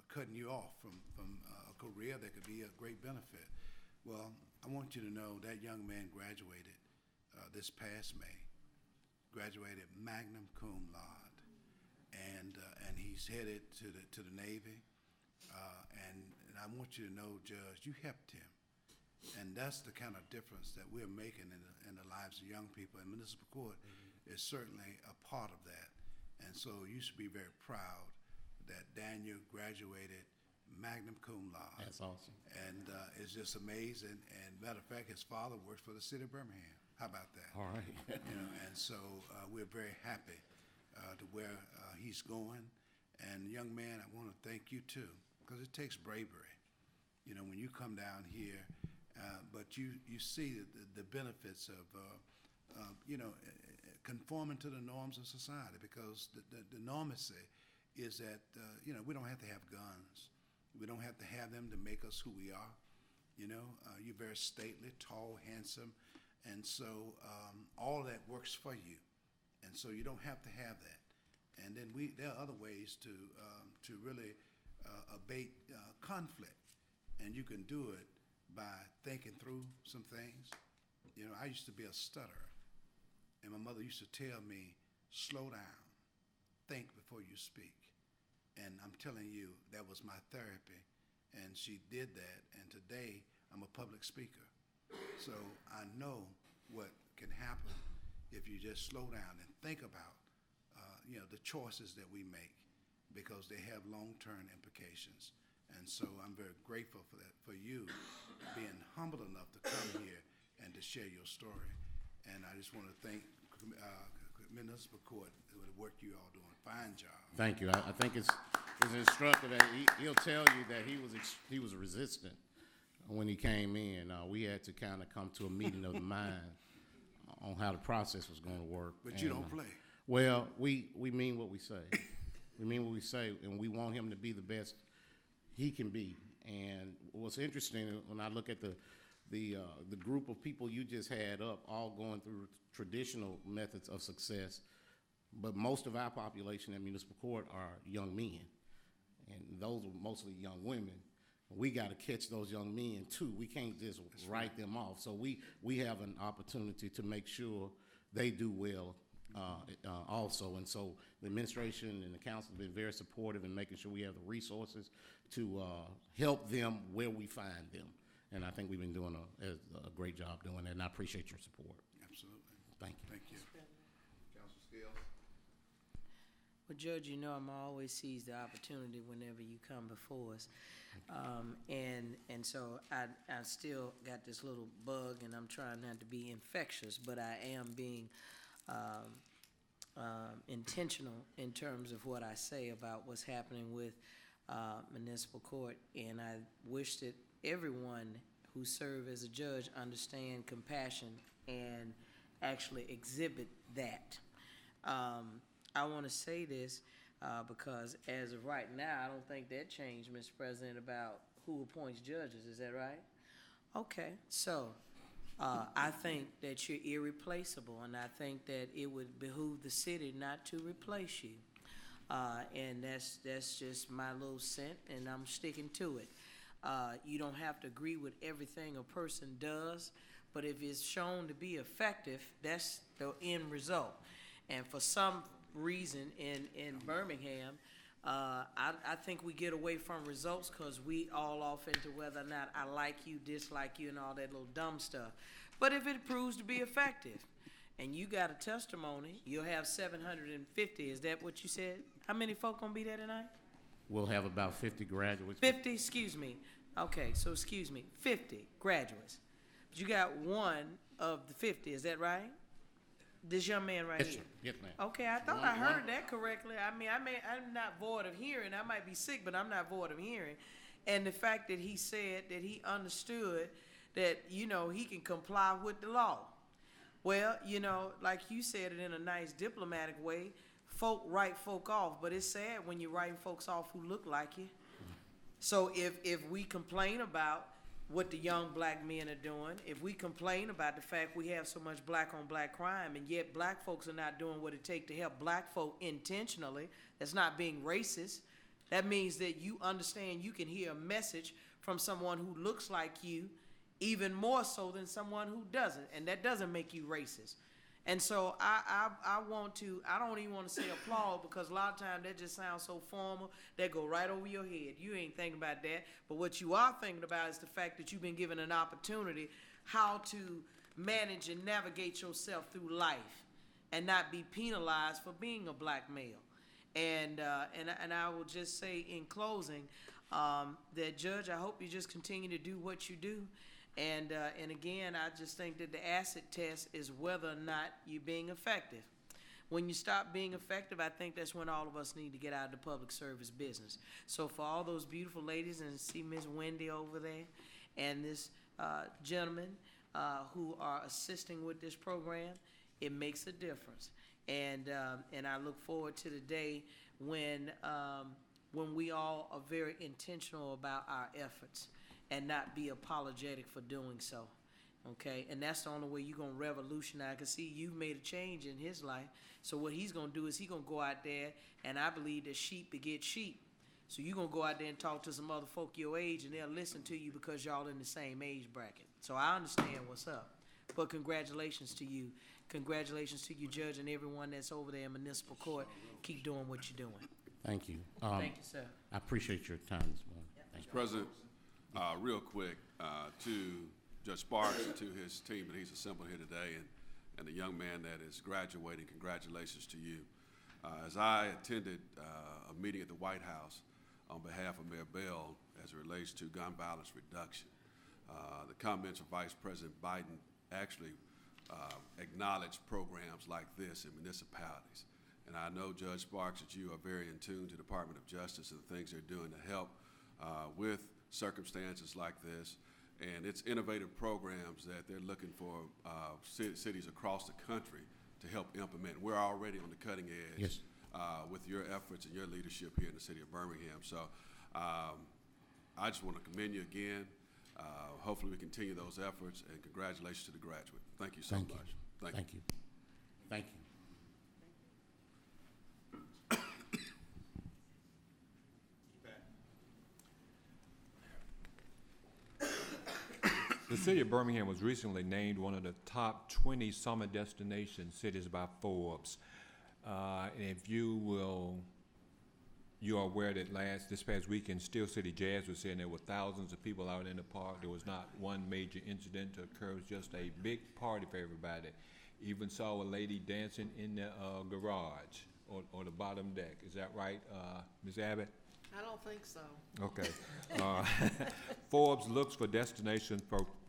cutting you off from a career that could be a great benefit. Well, I want you to know that young man graduated this past May, graduated magna cum laude, and he's headed to the Navy. And I want you to know, Judge, you helped him. And that's the kind of difference that we're making in the lives of young people. And municipal court is certainly a part of that. And so you should be very proud that Daniel graduated magna cum laude. That's awesome. And it's just amazing. And matter of fact, his father works for the city of Birmingham. How about that? All right. And so we're very happy to where he's going. And young man, I want to thank you too, because it takes bravery. When you come down here, but you see the benefits of conforming to the norms of society, because the normacy is that we don't have to have guns. We don't have to have them to make us who we are. You're very stately, tall, handsome, and so all that works for you, and so you don't have to have that. And then there are other ways to really abate conflict, and you can do it by thinking through some things. I used to be a stutterer, and my mother used to tell me, slow down, think before you speak. And I'm telling you, that was my therapy, and she did that, and today I'm a public speaker. So I know what can happen if you just slow down and think about the choices that we make, because they have long-term implications. And so I'm very grateful for that, for you being humble enough to come here and to share your story. And I just want to thank Municipal Court for the work you all doing. Fine job. Thank you. I think it's instructive that he'll tell you that he was resistant when he came in. We had to kind of come to a meeting of the mind on how the process was going to work. But you don't play. Well, we mean what we say. We mean what we say, and we want him to be the best he can be. And what's interesting, when I look at the group of people you just had up, all going through traditional methods of success, but most of our population at municipal court are young men, and those are mostly young women. We got to catch those young men too. We can't just write them off. So we have an opportunity to make sure they do well also. And so the administration and the council have been very supportive in making sure we have the resources to help them where we find them. And I think we've been doing a great job doing that, and I appreciate your support. Absolutely. Thank you. Thank you. Councilor Scales. Well, Judge, I'm always seize the opportunity whenever you come before us. And so I still got this little bug, and I'm trying not to be infectious, but I am being intentional in terms of what I say about what's happening with municipal court. And I wish that everyone who serve as a judge understand compassion and actually exhibit that. I want to say this because as of right now, I don't think that changed, Mr. President, about who appoints judges. Is that right? Okay, so I think that you're irreplaceable, and I think that it would behoove the city not to replace you. And that's just my little cent, and I'm sticking to it. You don't have to agree with everything a person does, but if it's shown to be effective, that's the end result. And for some reason in Birmingham, I think we get away from results because we all off into whether or not I like you, dislike you, and all that little dumb stuff. But if it proves to be effective, and you got a testimony, you'll have 750. Is that what you said? How many folk gonna be there tonight? We'll have about 50 graduates. 50, excuse me. Okay, so excuse me, 50 graduates. But you got one of the 50, is that right? This young man right Yes, here. sir. Yes, ma'am. Okay, I thought I heard that correctly. I mean, I'm not void of hearing. I might be sick, but I'm not void of hearing. And the fact that he said that he understood that, you know, he can comply with the law. Well, you know, like you said it in a nice diplomatic way, folk write folk off, but it's sad when you're writing folks off who look like you. So if we complain about what the young black men are doing, if we complain about the fact we have so much black on black crime, and yet black folks are not doing what it takes to help black folk intentionally, that's not being racist, that means that you understand you can hear a message from someone who looks like you even more so than someone who doesn't, and that doesn't make you racist. And so I don't even want to say applaud, because a lot of times that just sounds so formal, that go right over your head. You ain't thinking about that. But what you are thinking about is the fact that you've been given an opportunity how to manage and navigate yourself through life and not be penalized for being a black male. And I will just say in closing that, Judge, I hope you just continue to do what you do. And again, I just think that the acid test is whether or not you're being effective. When you stop being effective, I think that's when all of us need to get out of the public service business. So for all those beautiful ladies, and see Miss Wendy over there, and this gentleman who are assisting with this program, it makes a difference. And I look forward to the day when we all are very intentional about our efforts and not be apologetic for doing so, okay? And that's the only way you're gonna revolutionize. I can see you've made a change in his life. So what he's gonna do is he's gonna go out there, and I believe that sheep beget sheep. So you're gonna go out there and talk to some other folk your age, and they'll listen to you because y'all in the same age bracket. So I understand what's up. But congratulations to you. Congratulations to you, Judge, and everyone that's over there in municipal court. Keep doing what you're doing. Thank you. Thank you, sir. I appreciate your time this morning. Thank you. President, real quick, to Judge Sparks and to his team that he's assembled here today, and the young man that is graduating, congratulations to you. As I attended a meeting at the White House on behalf of Mayor Bell as it relates to gun violence reduction, the comments of Vice President Biden actually acknowledged programs like this in municipalities. And I know, Judge Sparks, that you are very in tune to the Department of Justice and the things they're doing to help with circumstances like this. And it's innovative programs that they're looking for cities across the country to help implement. We're already on the cutting edge. Yes. With your efforts and your leadership here in the city of Birmingham. So I just want to commend you again. Hopefully we continue those efforts, and congratulations to the graduate. Thank you so much. Thank you. Thank you. The city of Birmingham was recently named one of the top 20 summer destination cities by Forbes. And if you are aware that this past weekend, Steel City Jazz was saying there were thousands of people out in the park. There was not one major incident to occur. It was just a big party for everybody. Even saw a lady dancing in the garage or the bottom deck. Is that right, Ms. Abbott? I don't think so. Okay. Forbes looks for destinations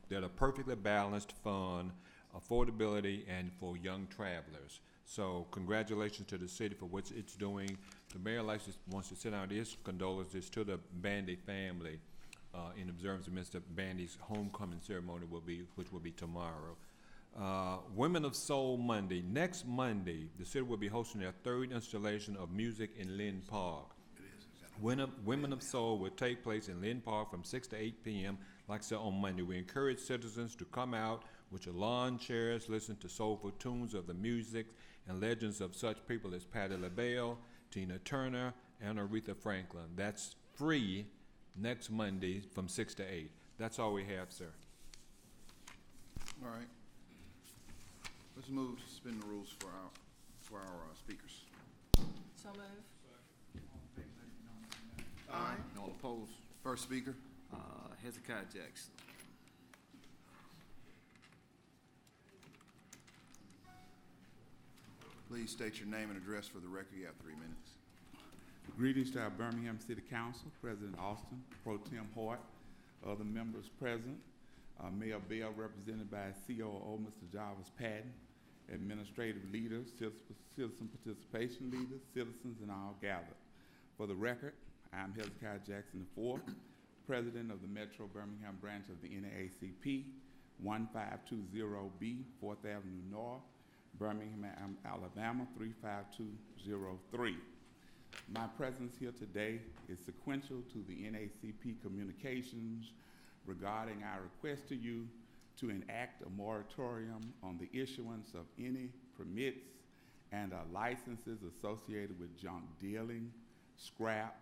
that are perfectly balanced, fun, affordability, and for young travelers. So congratulations to the city for what it's doing. The mayor wants to send out his condolences to the Bandy family in observance of Mr. Bandy's homecoming ceremony, which will be tomorrow. Women of Soul Monday. Next Monday, the city will be hosting their third installation of music in Lynn Park. Women of Soul will take place in Lynn Park from 6 to 8 p.m. Like I said, on Monday. We encourage citizens to come out with your lawn chairs, listen to soulful tunes of the music and legends of such people as Patti LaBelle, Tina Turner, and Aretha Franklin. That's free next Monday from 6 to 8. That's all we have, sir. All right. Let's move to suspend the rules for our speakers. So move. Aye. All opposed? First speaker. Hezekiah Jackson. Please state your name and address for the record. You have 3 minutes. Greetings to our Birmingham City Council, President Austin, Pro Tem Hoyt, other members present, Mayor Bell, represented by COO Mr. Jarvis Patton, administrative leaders, citizen participation leaders, citizens, and all gathered. For the record, I'm Hezekiah Jackson IV, President of the Metro Birmingham branch of the NAACP, 1520B, 4th Avenue North, Birmingham, Alabama, 35203. My presence here today is sequential to the NAACP communications regarding our request to you to enact a moratorium on the issuance of any permits and licenses associated with junk dealing, scrap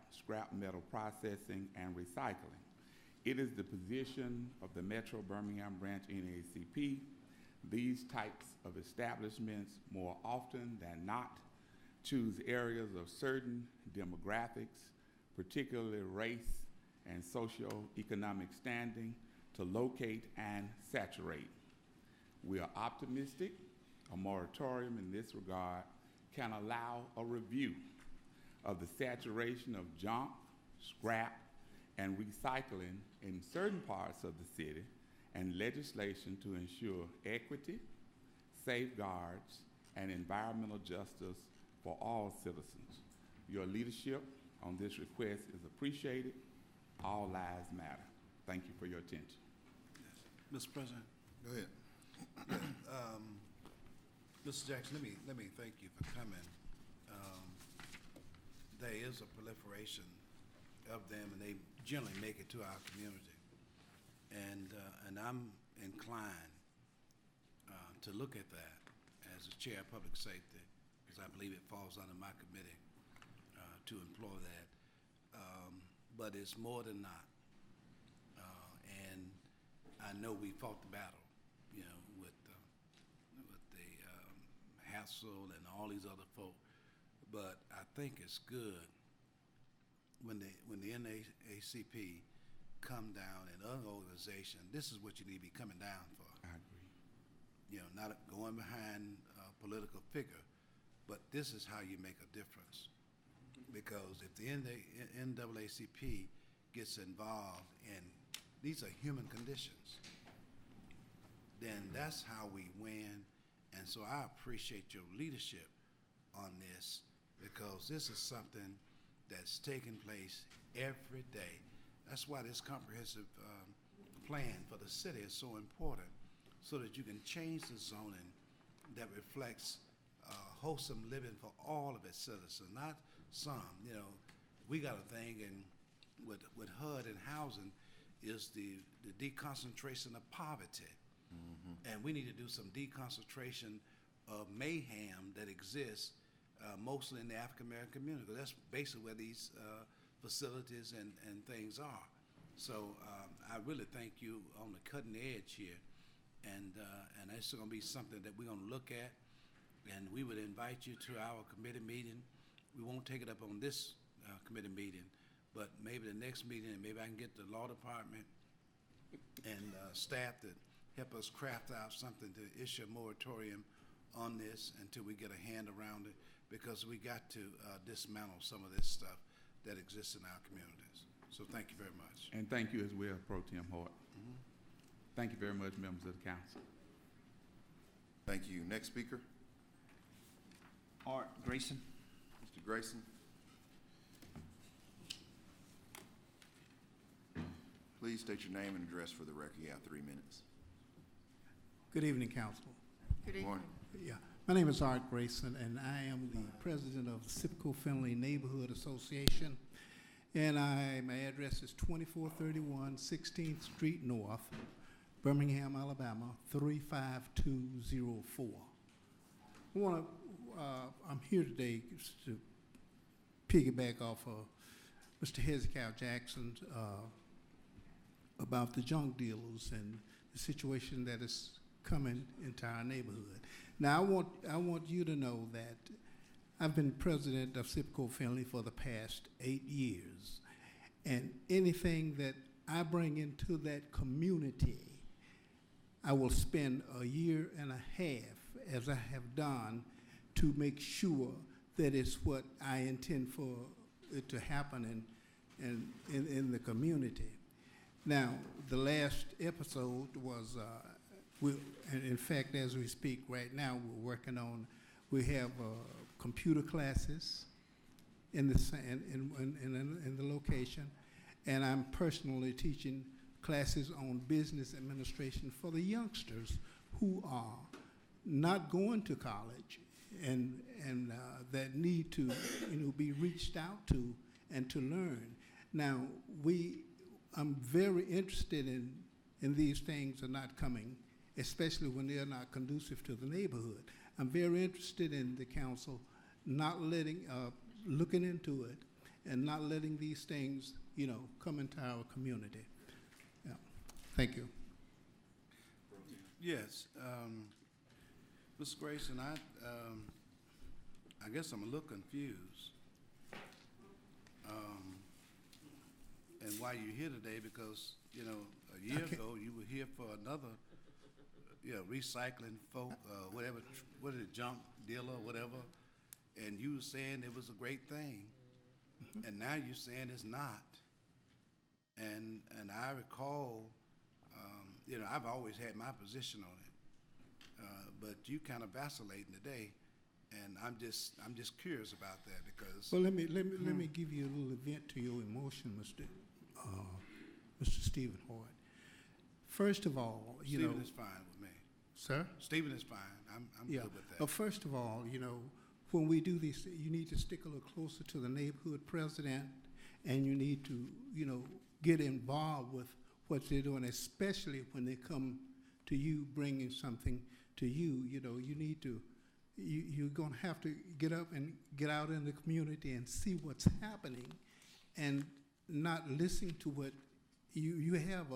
metal processing, and recycling. It is the position of the Metro Birmingham branch NAACP. These types of establishments more often than not choose areas of certain demographics, particularly race and socioeconomic standing, to locate and saturate. We are optimistic a moratorium in this regard can allow a review of the saturation of junk, scrap, and recycling in certain parts of the city, and legislation to ensure equity, safeguards, and environmental justice for all citizens. Your leadership on this request is appreciated. All lives matter. Thank you for your attention. Mr. President. Go ahead. Mr. Jackson, let me thank you for coming. There is a proliferation of them, and they generally make it to our community. And I'm inclined to look at that as a chair of public safety, because I believe it falls under my committee to employ that. But it's more than not. And I know we fought the battle, you know, with the hassle and all these other folk. But I think it's good when the NAACP come down and other organization, this is what you need to be coming down for. I agree. You know, not going behind a political figure, but this is how you make a difference. Because if the NAACP gets involved, and these are human conditions, then that's how we win. And so I appreciate your leadership on this, because this is something that's taking place every day. That's why this comprehensive plan for the city is so important, so that you can change the zoning that reflects wholesome living for all of its citizens, not some. You know, we got a thing with HUD and housing is the deconcentration of poverty. Mm-hmm. And we need to do some deconcentration of mayhem that exists mostly in the African American community, because that's basically where these facilities and things are. So I really think you on the cutting edge here, and it's going to be something that we're going to look at, and we would invite you to our committee meeting. We won't take it up on this committee meeting, but maybe the next meeting, and maybe I can get the law department and staff to help us craft out something to issue a moratorium on this until we get a hand around it, because we got to dismantle some of this stuff that exists in our communities. So thank you very much. And thank you as well, Pro Tem Hoyt. Mm-hmm. Thank you very much, members of the council. Thank you. Next speaker, Art Grayson. Mr. Grayson. Please state your name and address for the record. You have 3 minutes. Good evening, Council. Good evening. Morning. Yeah, my name is Art Grayson, and I am the president of the SIPCO Friendly Neighborhood Association. And my address is 2431 16th Street North, Birmingham, Alabama, 35204. I'm here today to piggyback off of Mr. Hezekiah Jackson's about the junk dealers and the situation that is coming into our neighborhood. Now, I want you to know that I've been president of SIPCO Friendly for the past 8 years, and anything that I bring into that community, I will spend a year and a half, as I have done, to make sure that it's what I intend for it to happen in the community. Now, the last episode was, and in fact, as we speak right now, we're working on, we have computer classes in the location, and I'm personally teaching classes on business administration for the youngsters who are not going to college and that need to, be reached out to and to learn. Now, I'm very interested in these things are not coming, especially when they're not conducive to the neighborhood. I'm very interested in the council not letting, looking into it and not letting these things, come into our community. Yeah. Thank you. Yes, Ms. Grayson, I guess I'm a little confused. And why you're here today, because, a year ago, you were here for another, recycling folk, whatever, what is it, junk dealer, whatever, and you were saying it was a great thing, and now you're saying it's not. And I recall, I've always had my position on it, but you kind of vacillating today, and I'm just curious about that because. Well, let me give you a little vent to your emotion, Mr. Stephen Hoyt. First of all, Stephen is fine with me. Sir? Stephen is fine. I'm good with that. First of all, when we do these, you need to stick a little closer to the neighborhood president, and you need to, get involved with what they're doing, especially when they come to you bringing something to you. You need to, you're going to have to get up and get out in the community and see what's happening, and not listen to what you have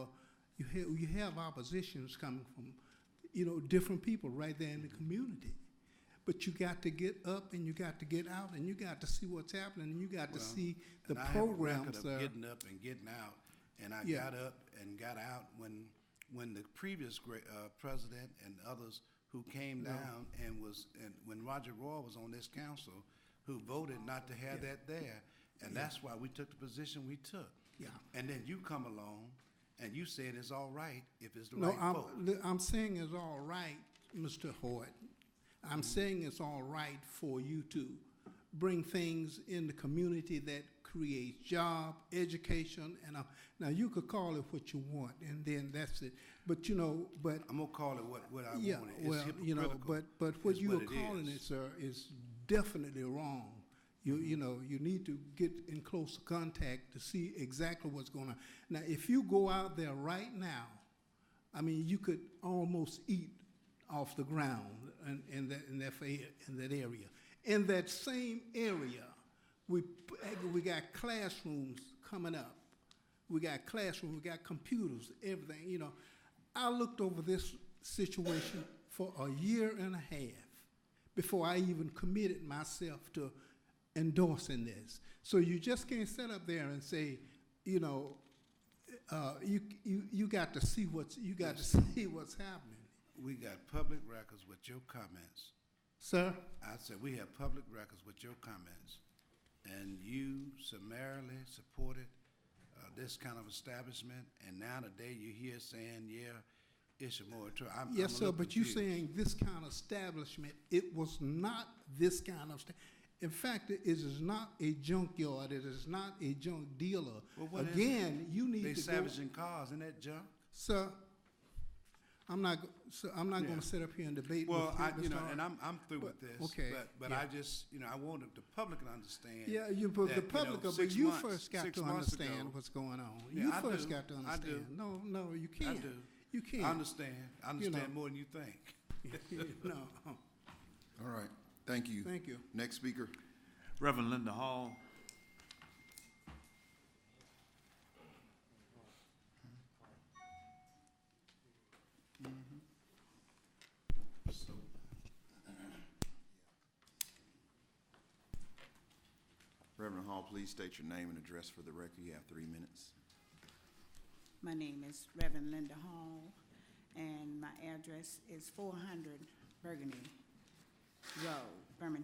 oppositions coming from, different people right there in the community. But you got to get up and you got to get out and you got to see what's happening and you got to see the programs. I have a record of getting up and getting out, and I got up and got out when the previous president and others who came down and when Roger Roy was on this council, who voted not to have that there, and that's why we took the position we took. Yeah. And then you come along and you said it's all right if it's the right vote. I'm saying it's all right, Mr. Hoyt. I'm saying it's all right for you to bring things in the community that creates job, education, and now you could call it what you want, and then that's it. But but I'm gonna call it what I yeah, want. Well, but what you are calling it, sir, is definitely wrong. You need to get in close contact to see exactly what's going on. Now, if you go out there right now, I mean, you could almost eat off the ground in that area. In that same area, we got classrooms coming up. We got classrooms, we got computers, everything. I looked over this situation for a year and a half before I even committed myself to endorsing this. So you just can't sit up there and say, you got to see what's happening. We got public records with your comments. Sir? I said we have public records with your comments, and you summarily supported this kind of establishment, and now today you're here saying, it's a moratorium. Yes, sir, but you're saying this kind of establishment, it was not this kind of in fact, it is not a junkyard. It is not a junk dealer. Well, again, you need they to salvaging cars in that junk. Sir, I'm not going to sit up here and debate. Well, with you, and I'm through with this. Okay. But I just, I wanted the public to understand. Yeah, the public, but you first got to understand what's going on. Yeah, you first got to understand. No, you can't. I do. You can't. I understand. I understand more than you think. No. All right. Thank you. Thank you. Next speaker. Reverend Linda Hall. Reverend Hall, please state your name and address for the record. You have 3 minutes. My name is Reverend Linda Hall, and my address is 400 Burgundy Road, Birmingham.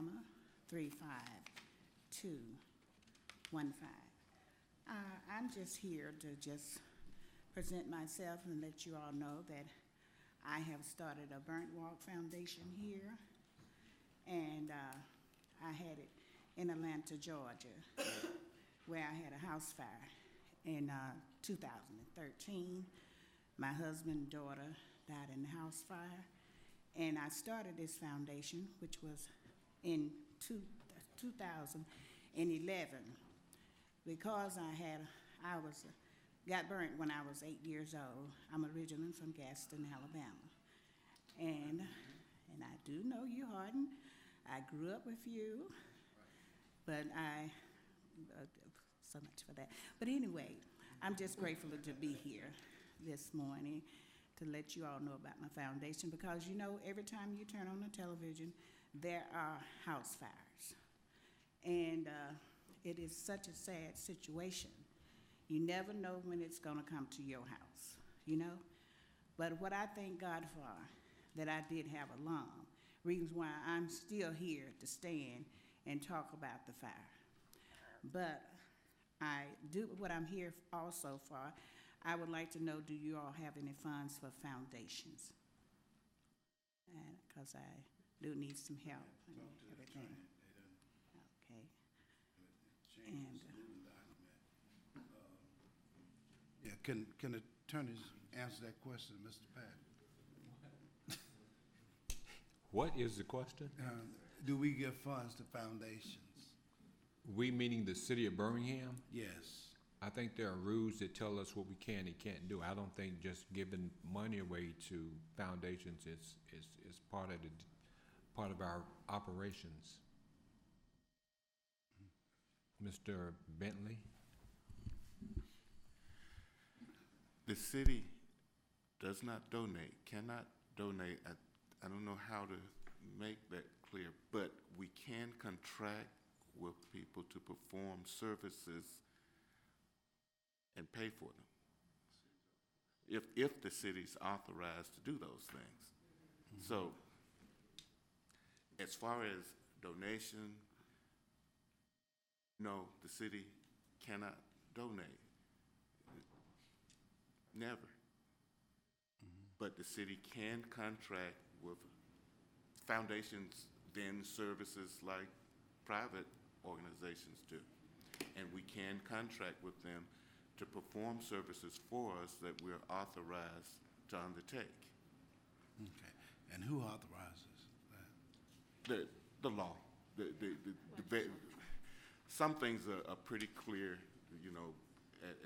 Alabama, 35215. I'm just here to just present myself and let you all know that I have started a Burnt Walk Foundation here, and I had it in Atlanta, Georgia, where I had a house fire in 2013. My husband and daughter died in the house fire, and I started this foundation, which was in 2011, because got burnt when I was 8 years old. I'm originally from Gaston, Alabama, and I do know you, Hardin. I grew up with you, but so much for that. But anyway, I'm just grateful to be here this morning to let you all know about my foundation, because you know, every time you turn on the television, there are house fires. And it is such a sad situation. You never know when it's gonna come to your house, you know? But what I thank God for, that I did have a lung, reasons why I'm still here to stand and talk about the fire. But I do what I'm here also for. I would like to know, do you all have any funds for foundations? And because I do need some help and everything. Okay. And Yeah, can attorneys answer that question, Mr. Pat? What is the question? Do we give funds to foundations? We meaning the city of Birmingham? Yes. I think there are rules that tell us what we can and can't do. I don't think just giving money away to foundations is part of our operations. Mr. Bentley? The city does not donate, cannot donate. I don't know how to make that clear, but we can contract with people to perform services and pay for them, if the city's authorized to do those things. So as far as donation, no, the city cannot donate. Never. But the city can contract with foundations, then services like private organizations do. And we can contract with them to perform services for us that we're authorized to undertake. Okay. And who authorizes that? The law. Some things are pretty clear, you know,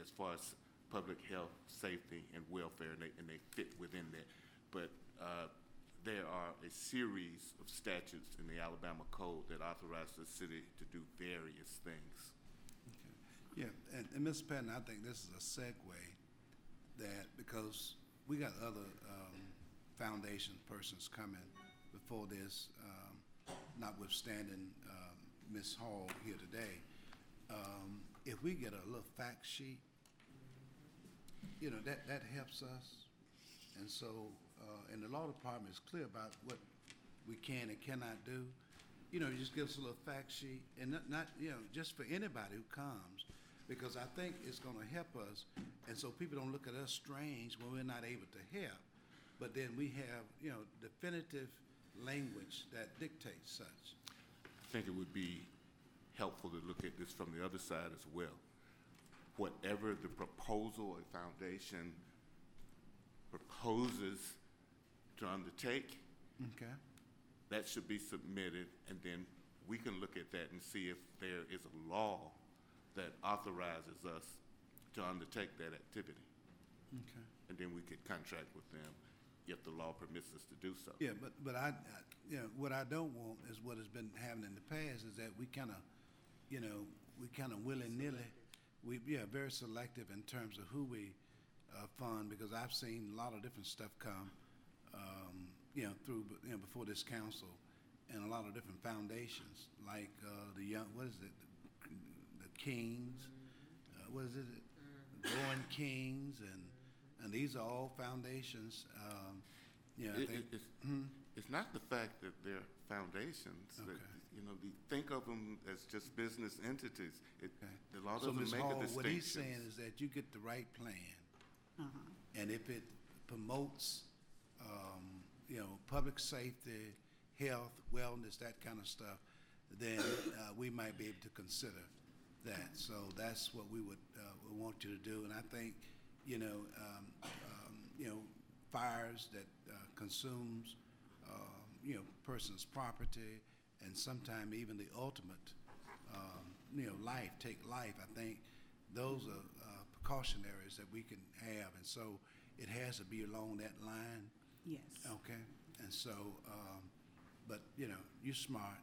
as far as public health, safety, and welfare, and they fit within that. But there are a series of statutes in the Alabama Code that authorize the city to do various things. Okay. Yeah, and Ms. Patton, I think this is a segue that, because we got other foundation persons coming before this, notwithstanding Ms. Hall here today, if we get a little fact sheet, you know, that helps us. And so, and the law department is clear about what we can and cannot do. You know, just give us a little fact sheet, and not you know, just for anybody who comes, because I think it's gonna help us, and so people don't look at us strange when we're not able to help. But then we have, you know, definitive language that dictates such. I think it would be helpful to look at this from the other side as well. Whatever the proposal a foundation proposes to undertake, okay, that should be submitted, and then we can look at that and see if there is a law that authorizes us to undertake that activity. Okay. And then we could contract with them if the law permits us to do so. Yeah, but I you know, what I don't want is what has been happening in the past, is that we kind of, you know, willy-nilly, we very selective in terms of who we fund, because I've seen a lot of different stuff come, you know, through, you know, before this council, and a lot of different foundations, like the young, what is it, the Kings, what is it, Growing Kings, and these are all foundations. You know, It's not the fact that they're foundations. That, Okay. you know, think of them as just business entities. The law So, doesn't Ms. make Hall, a distinction. what he's saying is that you get the right plan, and if it promotes, you know, public safety, health, wellness, that kind of stuff, then we might be able to consider that. So that's what we would want you to do. And I think, you know, fires that consumes, you know, person's property, and sometimes even the ultimate, you know, take life. I think those are precautionaries that we can have, and so it has to be along that line. Yes. Okay, and so, but you know, you're smart,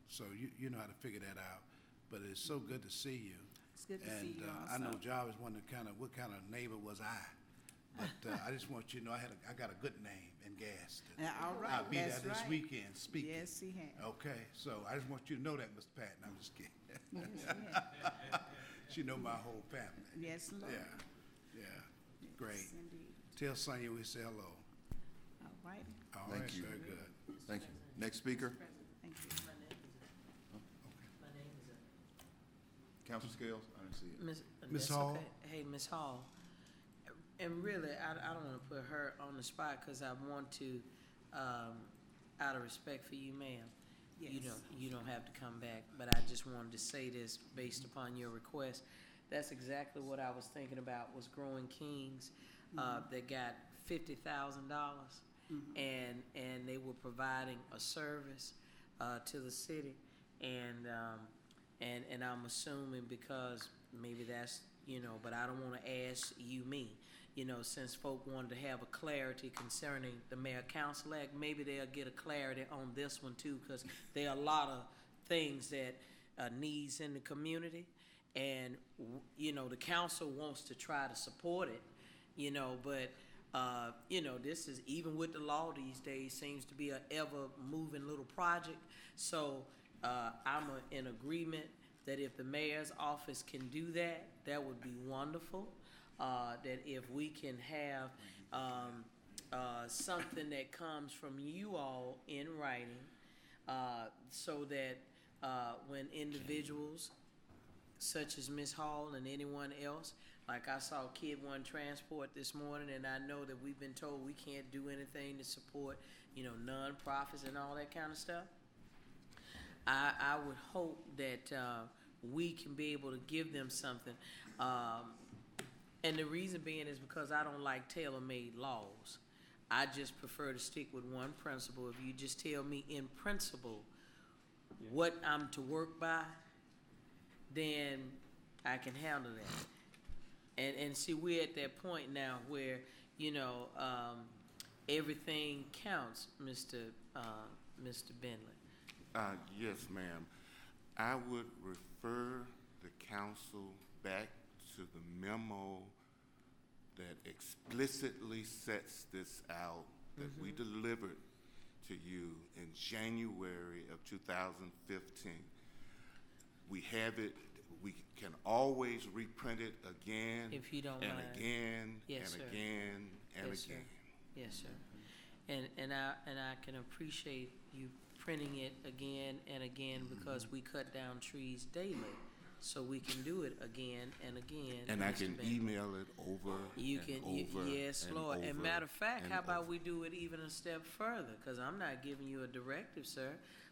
so you know how to figure that out. But it's so good to see you. It's good to and, see you also. I know Jarvis wondered what kind of neighbor was I, but I just want you to know I got a good name in Gaston. All right, I'll be that's there this right. weekend speaking. Yes, he has. Okay, so I just want you to know that, Mr. Patton. I'm just kidding. Yes, yes. She know my whole family. Yes, Lord. Yeah, great. Yes, indeed. Tell Sonia we say hello. All right. All Thank right, you. very good. Thank you. Next speaker, Thank you. Council Scales. I didn't see it. Ms. That's Hall? okay. Hey, Ms. Hall, and really, I don't want to put her on the spot because I want to, out of respect for you, ma'am, you don't have to come back, but I just wanted to say this based upon your request. That's exactly what I was thinking about, was Growing Kings, that got $50,000, and they were providing a service to the city, and I'm assuming because maybe that's, you know, but I don't want to ask me, you know, since folk wanted to have a clarity concerning the Mayor Council Act, maybe they'll get a clarity on this one too, because there are a lot of things that needs in the community, and you know, the council wants to try to support it, you know, but you know, this is, even with the law these days, seems to be a ever moving little project. So I'm in agreement that if the mayor's office can do that, that would be wonderful. That if we can have something that comes from you all in writing, so that when individuals such as Ms. Hall and anyone else, like I saw Kid One Transport this morning, and I know that we've been told we can't do anything to support, you know, nonprofits and all that kind of stuff. I would hope that we can be able to give them something. And the reason being is because I don't like tailor-made laws. I just prefer to stick with one principle. If you just tell me in principle what I'm to work by, then I can handle that. And see, we're at that point now where, you know, everything counts, Mr. Bentley. Yes, ma'am. I would refer the council back to the memo that explicitly sets this out, that we delivered to you in January of 2015. We have it. We can always reprint it again, If you don't and mind. again, Yes, and sir. again, and Yes, sir. again. Yes, sir. And I can appreciate you printing it again and again, because we cut down trees daily, so we can do it again and again. And I Mr. can Bentley. email it over You and can, over yes, and Lord. And over matter of fact, and how about over. we do it even a step further? Because I'm not giving you a directive, sir,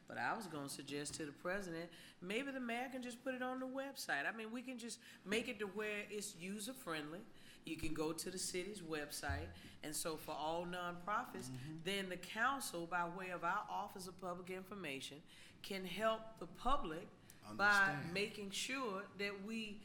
but I was going to suggest to the president, maybe the mayor can just put it on the website. I mean, we can just make it to where it's user-friendly. You can go to the city's website, and so for all nonprofits, then the council, by way of our Office of Public Information, can help the public by Understand. making sure that we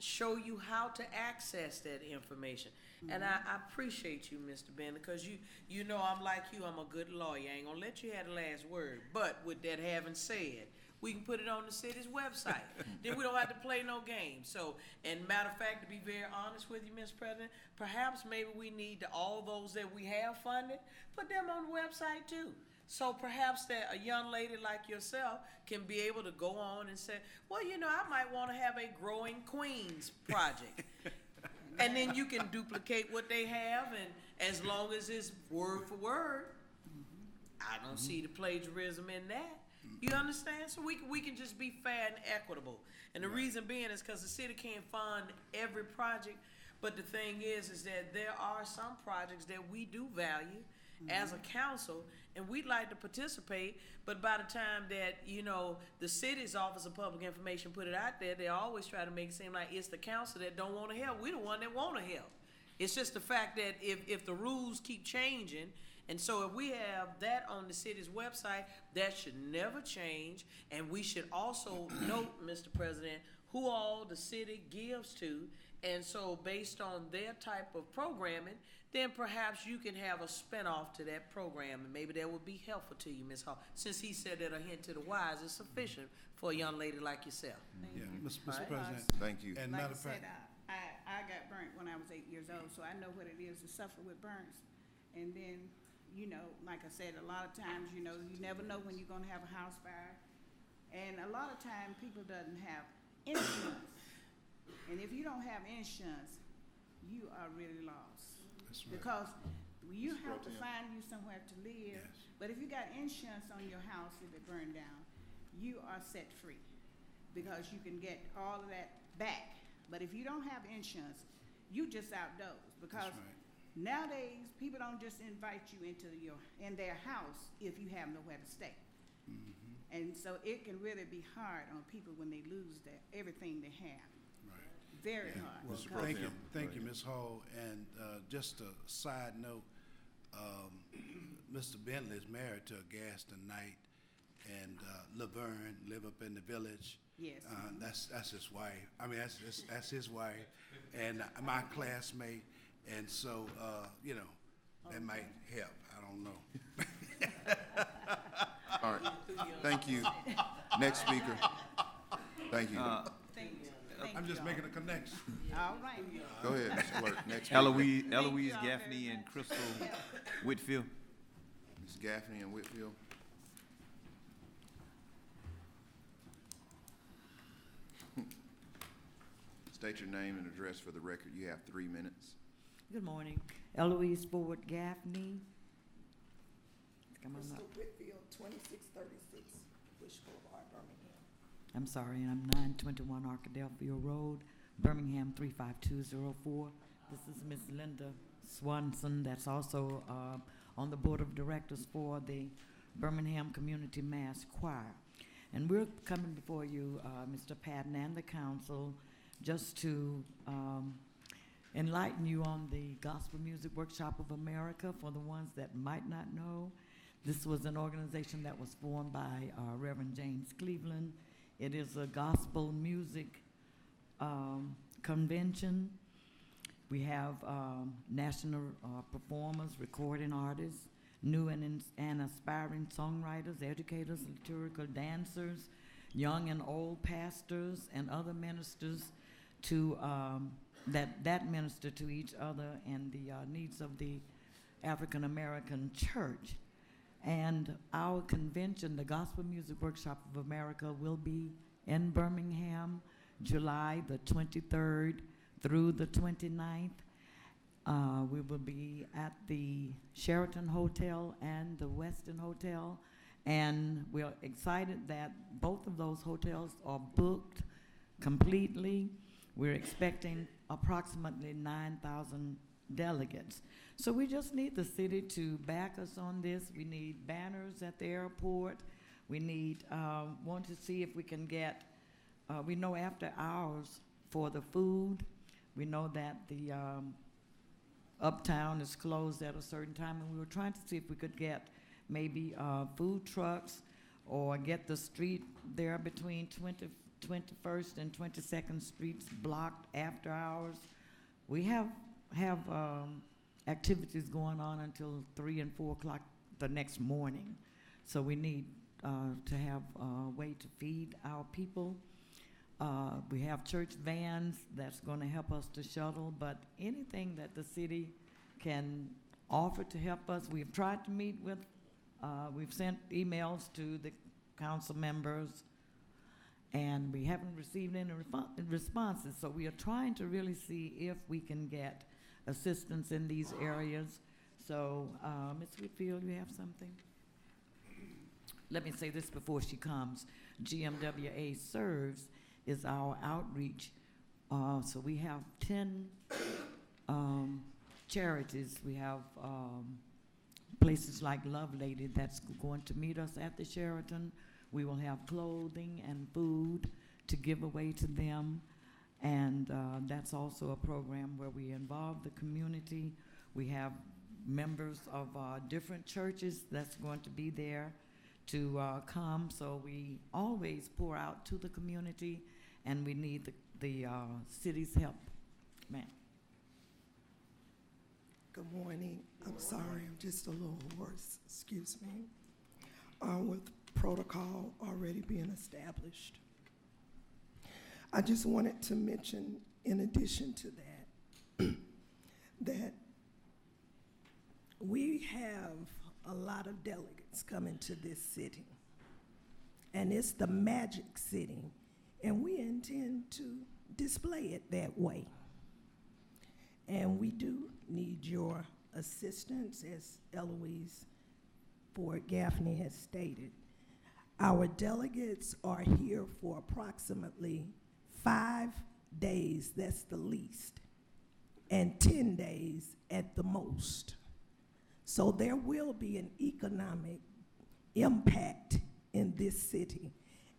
show you how to access that information. And I appreciate you, Mr. Bentley, because you know I'm like you, I'm a good lawyer. I ain't gonna let you have the last word. But with that having said, we can put it on the city's website. Then we don't have to play no games. So, and matter of fact, to be very honest with you, Mr. President, perhaps maybe we need to, all those that we have funded, put them on the website too. So perhaps that a young lady like yourself can be able to go on and say, well, you know, I might want to have a Growing Queens project. And then you can duplicate what they have, and as long as it's word for word, I don't see the plagiarism in that. You understand? So we can just be fair and equitable. And the reason being is because the city can't fund every project. But the thing is that there are some projects that we do value as a council, and we'd like to participate. But by the time that, you know, the city's Office of Public Information put it out there, they always try to make it seem like it's the council that don't want to help. We're the one that want to help. It's just the fact that if the rules keep changing, and so if we have that on the city's website, that should never change. And we should also note, Mr. President, who all the city gives to. And so based on their type of programming, then perhaps you can have a spinoff to that program, and maybe that would be helpful to you, Ms. Hall. Since he said that a hint to the wise is sufficient for a young lady like yourself. Yeah, Mr. President. Thank you. And Like matter I of fact, said, I got burnt when I was 8 years old, so I know what it is to suffer with burns. And then, you know, like I said, a lot of times, you know, you never know when you're gonna have a house fire. And a lot of times, people doesn't have insurance. And if you don't have insurance, you are really lost. That's right. Because you have to find you somewhere to live. Yes. But if you got insurance on your house, if it burned down, you are set free because you can get all of that back. But if you don't have insurance, you just outdoors because nowadays people don't just invite you in their house if you have nowhere to stay. And so it can really be hard on people when they lose everything they have. Very hard. Well, thank you, Ms. Hall. And just a side note, Mr. Bentley is married to a Gaston Knight, and Laverne live up in the village. Yes. That's his wife. I mean, that's his wife, and my classmate. And so, you know, that might help. I don't know. All right. Thank you. Next speaker. Thank you. I'm just making a connection. All right. Go ahead, Mr. Clerk. Next speaker. Eloise Gaffney and Crystal Whitfield. Ms. Gaffney and Whitfield. State your name and address for the record. You have 3 minutes. Good morning. Eloise Ford Gaffney. Crystal Whitfield, 2636 Bush Boulevard, Birmingham. I'm sorry, and I'm 921 Arkadelphia Road, Birmingham 35204. This is Miss Linda Swanson, that's also on the board of directors for the Birmingham Community Mass Choir. And we're coming before you, Mr. Patton, and the council, just to enlighten you on the Gospel Music Workshop of America. For the ones that might not know, this was an organization that was formed by Reverend James Cleveland. It is a gospel music convention. We have national performers, recording artists, new and aspiring songwriters, educators, liturgical dancers, young and old pastors, and other ministers to that minister to each other and the needs of the African American church. And our convention, the Gospel Music Workshop of America, will be in Birmingham, July the 23rd through the 29th. We will be at the Sheraton Hotel and the Westin Hotel, and we're excited that both of those hotels are booked completely. We're expecting approximately 9,000 delegates. So we just need the city to back us on this. We need banners at the airport. We need, want to see if we can get, we know after hours for the food. We know that the Uptown is closed at a certain time, and we were trying to see if we could get maybe food trucks or get the street there between 21st and 22nd Streets blocked after hours. We have activities going on until 3 and 4 o'clock the next morning. So we need to have a way to feed our people. We have church vans that's going to help us to shuttle, but anything that the city can offer to help us, we've tried to meet with, we've sent emails to the council members, and we haven't received any responses. So we are trying to really see if we can get assistance in these areas. So, Ms. Whitfield, you have something? let me say this before she comes. GMWA Serves is our outreach. So we have 10 charities. We have places like Love Lady that's going to meet us at the Sheraton. We will have clothing and food to give away to them. And that's also a program where we involve the community. We have members of different churches that's going to be there to come. So we always pour out to the community, and we need the city's help. Ma'am. Good morning. I'm sorry, I'm just a little hoarse, excuse me. With protocol already being established, I just wanted to mention, in addition to that, that we have a lot of delegates coming to this city, and it's the Magic City, and we intend to display it that way. And we do need your assistance, as Eloise Ford Gaffney has stated. Our delegates are here for approximately 5 days, that's the least, and 10 days at the most. So there will be an economic impact in this city,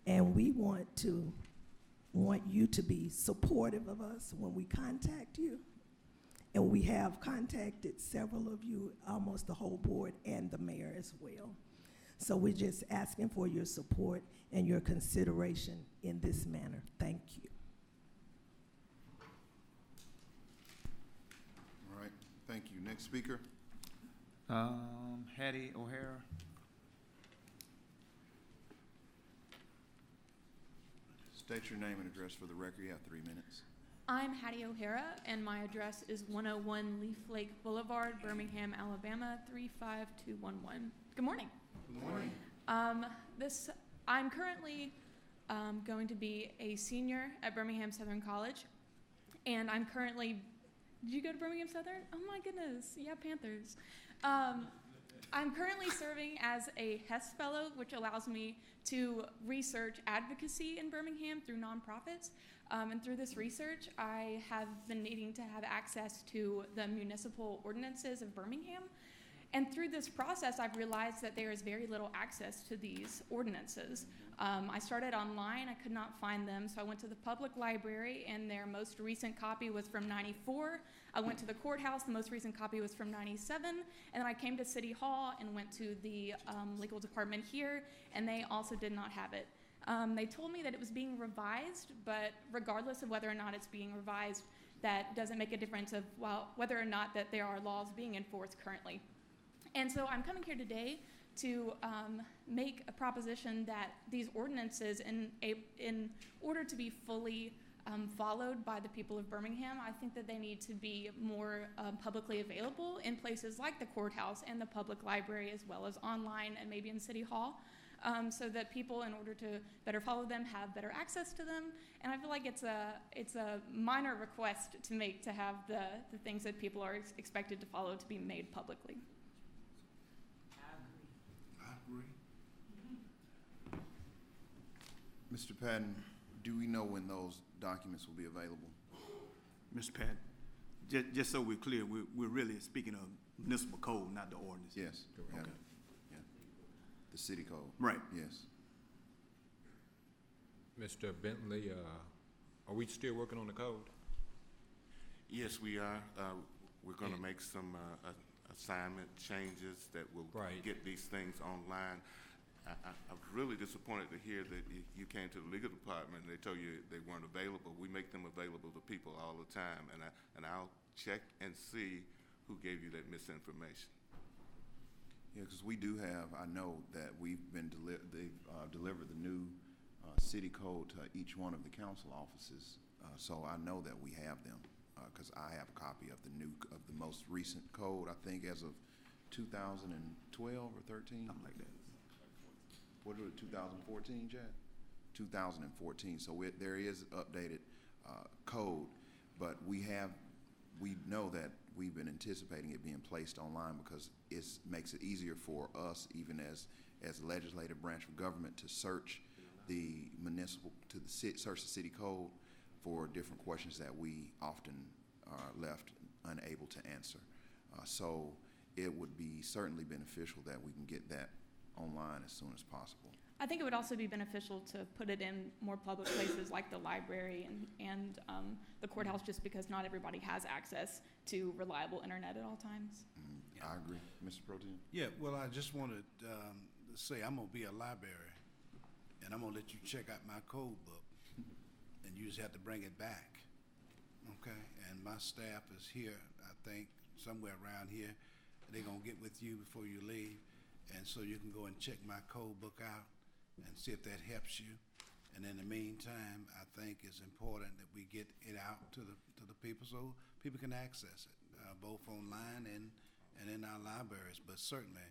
and we want you to be supportive of us when we contact you. And we have contacted several of you, almost the whole board and the mayor as well. So we're just asking for your support and your consideration in this manner. Thank you. All right, thank you. Next speaker. Hattie O'Hara. State your name and address for the record. You have 3 minutes. I'm Hattie O'Hara, and my address is 101 Leaf Lake Boulevard, Birmingham, Alabama, 35211. Good morning. Good morning. I'm currently going to be a senior at Birmingham Southern College, and I'm currently, did you go to Birmingham Southern? Oh my goodness, yeah, Panthers. I'm currently serving as a HES Fellow, which allows me to research advocacy in Birmingham through nonprofits. And through this research, I have been needing to have access to the municipal ordinances of Birmingham. And through this process, I've realized that there is very little access to these ordinances. I started online, I could not find them, so I went to the public library, and their most recent copy was from '94. I went to the courthouse, the most recent copy was from '97, and then I came to City Hall and went to the legal department here, and they also did not have it. They told me that it was being revised, but regardless of whether or not it's being revised, that doesn't make a difference of whether or not that there are laws being enforced currently. And so I'm coming here today to make a proposition that these ordinances, in order to be fully followed by the people of Birmingham, I think that they need to be more publicly available in places like the courthouse and the public library, as well as online and maybe in City Hall. So that people, in order to better follow them, have better access to them. And I feel like it's a minor request to make, to have the things that people are expected to follow to be made publicly. I agree. Mr. Patton, do we know when those documents will be available? Mr. Patton, just so we're clear, we're really speaking of municipal code, not the ordinance. Yes. Okay. Yeah. The city code. Right. Yes. Mr. Bentley, are we still working on the code? Yes, we are. We're going to make some assignment changes that will get these things online. I was really disappointed to hear that you came to the legal department and they told you they weren't available. We make them available to people all the time, and I'll check and see who gave you that misinformation. Yeah, because we do have, I know that they've delivered the new city code to each one of the council offices, so I know that we have them, because I have a copy of the most recent code, I think as of 2012 or 13. Something like that. What is it, 2014, Chad? 2014, so there is updated code, but we know that we've been anticipating it being placed online because it makes it easier for us, even as as the legislative branch of government to search the search the city code for different questions that we often are left unable to answer. So it would be certainly beneficial that we can get that online as soon as possible. I think it would also be beneficial to put it in more public places like the library and the courthouse, just because not everybody has access to reliable internet at all times. I agree. Mr. Pro Tem? Yeah, well, I just wanted to say I'm going to be a library, and I'm going to let you check out my code book, and you just have to bring it back, okay? And my staff is here, I think, somewhere around here. They're going to get with you before you leave, and so you can go and check my code book out and see if that helps you. And in the meantime, I think it's important that we get it out to the people so people can access it, both online and in our libraries. But certainly,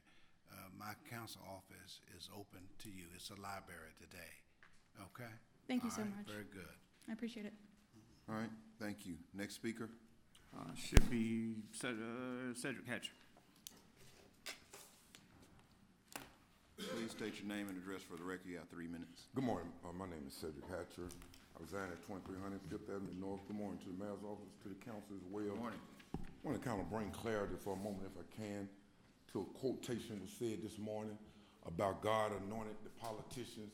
my council office is open to you. It's a library today, okay? Thank you so much. Very good. I appreciate it. All right, thank you. Next speaker? Should be Cedric Hatcher. Please state your name and address for the record. You have 3 minutes. Good morning. My name is Cedric Hatcher. I reside at 2300 Fifth Avenue North. Good morning to the mayor's office, to the council as well. Good morning. I want to kind of bring clarity for a moment, if I can, to a quotation was said this morning about God anointed the politicians.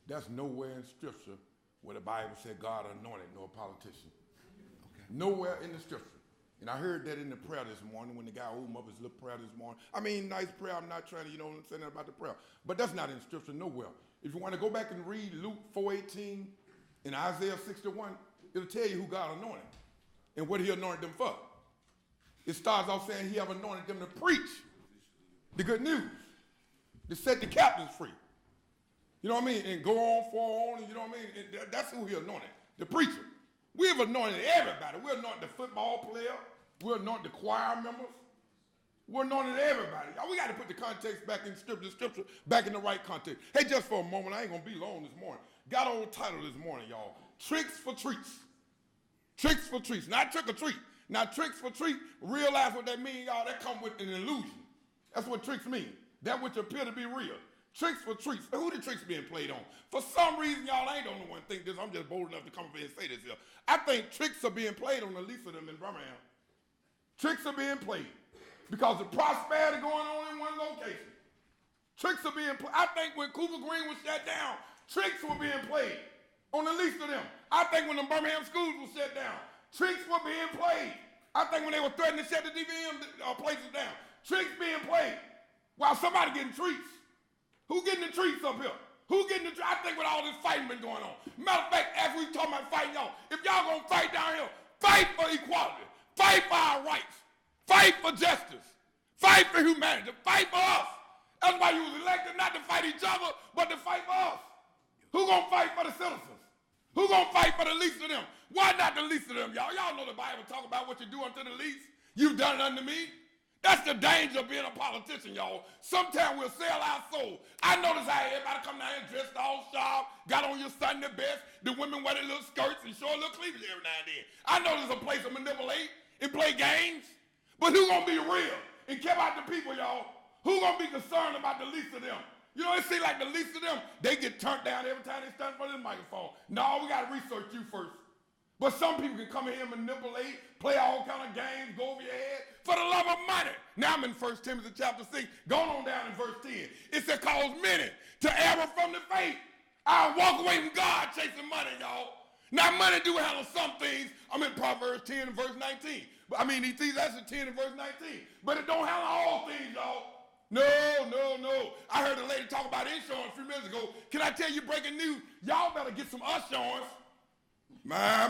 That's nowhere in Scripture where the Bible said God anointed no politician. Okay. Nowhere in the Scripture. And I heard that in the prayer this morning when the guy opened up his little prayer this morning. I mean, nice prayer. I'm not trying to, say that about the prayer. But that's not in Scripture nowhere. If you want to go back and read Luke 4:18 and Isaiah 61, it'll tell you who God anointed and what he anointed them for. It starts off saying he have anointed them to preach the good news, to set the captives free. You know what I mean? And go on, and you know what I mean? And that's who he anointed, the preacher. We have anointed everybody. We anointed the football player. We anointed the choir members. We anointed everybody. We got to put the context back in Scripture back in the right context. Hey, just for a moment, I ain't going to be long this morning. Got on the title this morning, y'all. Tricks for treats. Tricks for treats. Not trick or treat. Now, tricks for treat, realize what that means, y'all. That come with an illusion. That's what tricks mean. That which appear to be real. Tricks for treats. Who the tricks being played on? For some reason, y'all, I ain't the only one think this. I'm just bold enough to come up here and say this here. I think tricks are being played on the least of them in Birmingham. Tricks are being played because the prosperity going on in one location. Tricks are being played. I think when Cooper Green was shut down, tricks were being played on the least of them. I think when the Birmingham schools were shut down, tricks were being played. I think when they were threatening to shut the DVM places down, tricks being played while somebody getting treats. Who getting the treats up here? Who getting the treats? I think with all this fighting been going on. Matter of fact, as we talking about fighting, y'all, if y'all gonna fight down here, fight for equality, fight for our rights, fight for justice, fight for humanity, fight for us. That's why you was elected, not to fight each other, but to fight for us. Who gonna fight for the citizens? Who gonna fight for the least of them? Why not the least of them, y'all? Y'all know the Bible talk about what you do unto the least. You've done it unto me. That's the danger of being a politician, y'all. Sometimes we'll sell our soul. I notice how everybody come down here dressed all sharp, got on your Sunday best. The women wear their little skirts and show a little cleavage every now and then. I know there's a place to manipulate and play games, but who gonna be real and care about the people, y'all? Who gonna be concerned about the least of them? You know, it seems like the least of them, they get turned down every time they stand in front of the microphone. No, we gotta research you first. But some people can come in here and manipulate, play all kind of games, go over your head for the love of money. Now I'm in 1 Timothy chapter 6, going on down in verse 10. It said, cause many to err from the faith. I'll walk away from God chasing money, y'all. Now money do handle some things. I'm in Proverbs 10 and verse 19. I mean, Ecclesiastes 10 and verse 19. But it don't handle all things, y'all. No. I heard a lady talk about insurance a few minutes ago. Can I tell you breaking news? Y'all better get some insurance. My.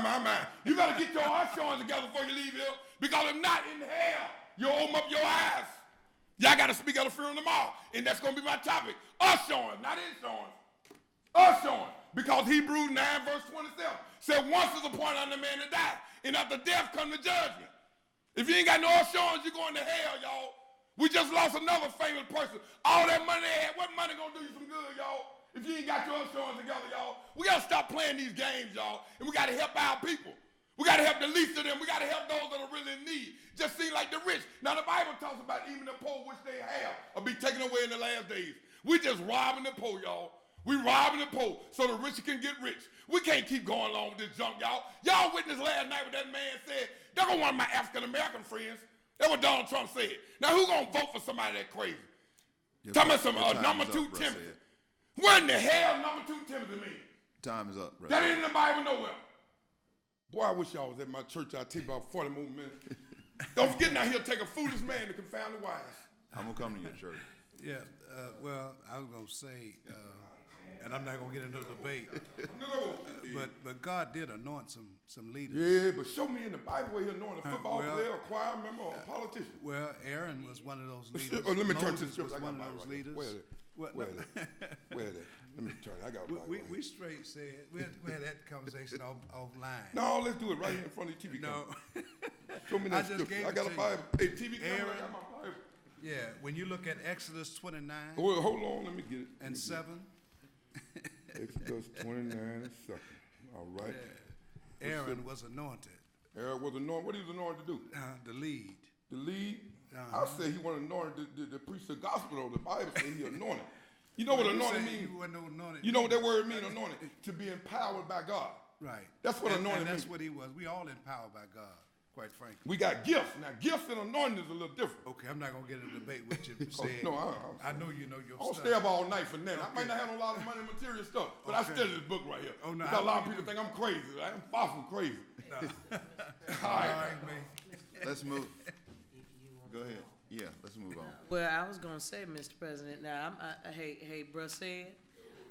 You better get your insurance together before you leave here, because if not, in hell, you'll open up your eyes. Y'all got to speak at a funeral tomorrow, and that's going to be my topic. Assurance, not insurance. Assurance, because Hebrews 9 verse 27 said, once is appointed unto man to die, and after death come the judgment. If you ain't got no assurance, you're going to hell, y'all. We just lost another famous person. All that money they had, what money going to do you some good, y'all? If you ain't got your insurance together, y'all, we got to stop playing these games, y'all, and we got to help our people. We got to help the least of them. We got to help those that are really in need. Just seem like the rich. Now, the Bible talks about even the poor, which they have, will be taken away in the last days. We just robbing the poor, y'all. We robbing the poor so the rich can get rich. We can't keep going along with this junk, y'all. Y'all witnessed last night what that man said. They're going to one of my African-American friends. That's what Donald Trump said. Now, who going to vote for somebody that crazy? Talking about some number 2 Timothy. What in the hell number 2 Timothy mean? Time is up, brother. That ain't in the Bible nowhere. Boy, I wish y'all was at my church. I'll take about 40 more minutes. Don't forget now, he'll take a foolish man to confound the wise. I'm going to come to your church. Yeah, well, I was going to say, and I'm not going to get into the debate, but God did anoint some leaders. Yeah, but show me in the Bible where he anointed a football player, a choir member, or a politician. Well, Aaron was one of those leaders. Let me turn to the Moses scripture. was one of those leaders. Where is it? Let me turn. I got it. We straight said, we had that conversation offline. No, let's do it right here in front of the TV camera. No. Show me that scripture. I got a Bible. Hey, TV camera, Aaron, I got my Bible. Yeah, when you look at Exodus 29. Well, hold on, let me get it. And 7. Exodus 29 and 7. All right. Yeah. Aaron was anointed. Aaron was anointed. What he was anointed to do? The lead. The lead? I said he was anointed to preach the gospel, though. The Bible said he anointed. You know what anointed means? You know what that word means, anointed? To be empowered by God. Right. That's what anointed means. That's what he was. We all empowered by God, quite frankly. We got gifts. Now, gifts and anointing is a little different. Okay, I'm not going to get in a debate with you. I know you know your I'll stuff. stay up all night for that. Okay. I might not have a lot of money and material stuff, but I study this book right here. Oh, no, because a lot of people think I'm crazy. I'm far from crazy. No. All right, man. Let's move. Go ahead. Yeah, let's move on. Well, I was gonna say, Mr. President, now, hey, bruh said,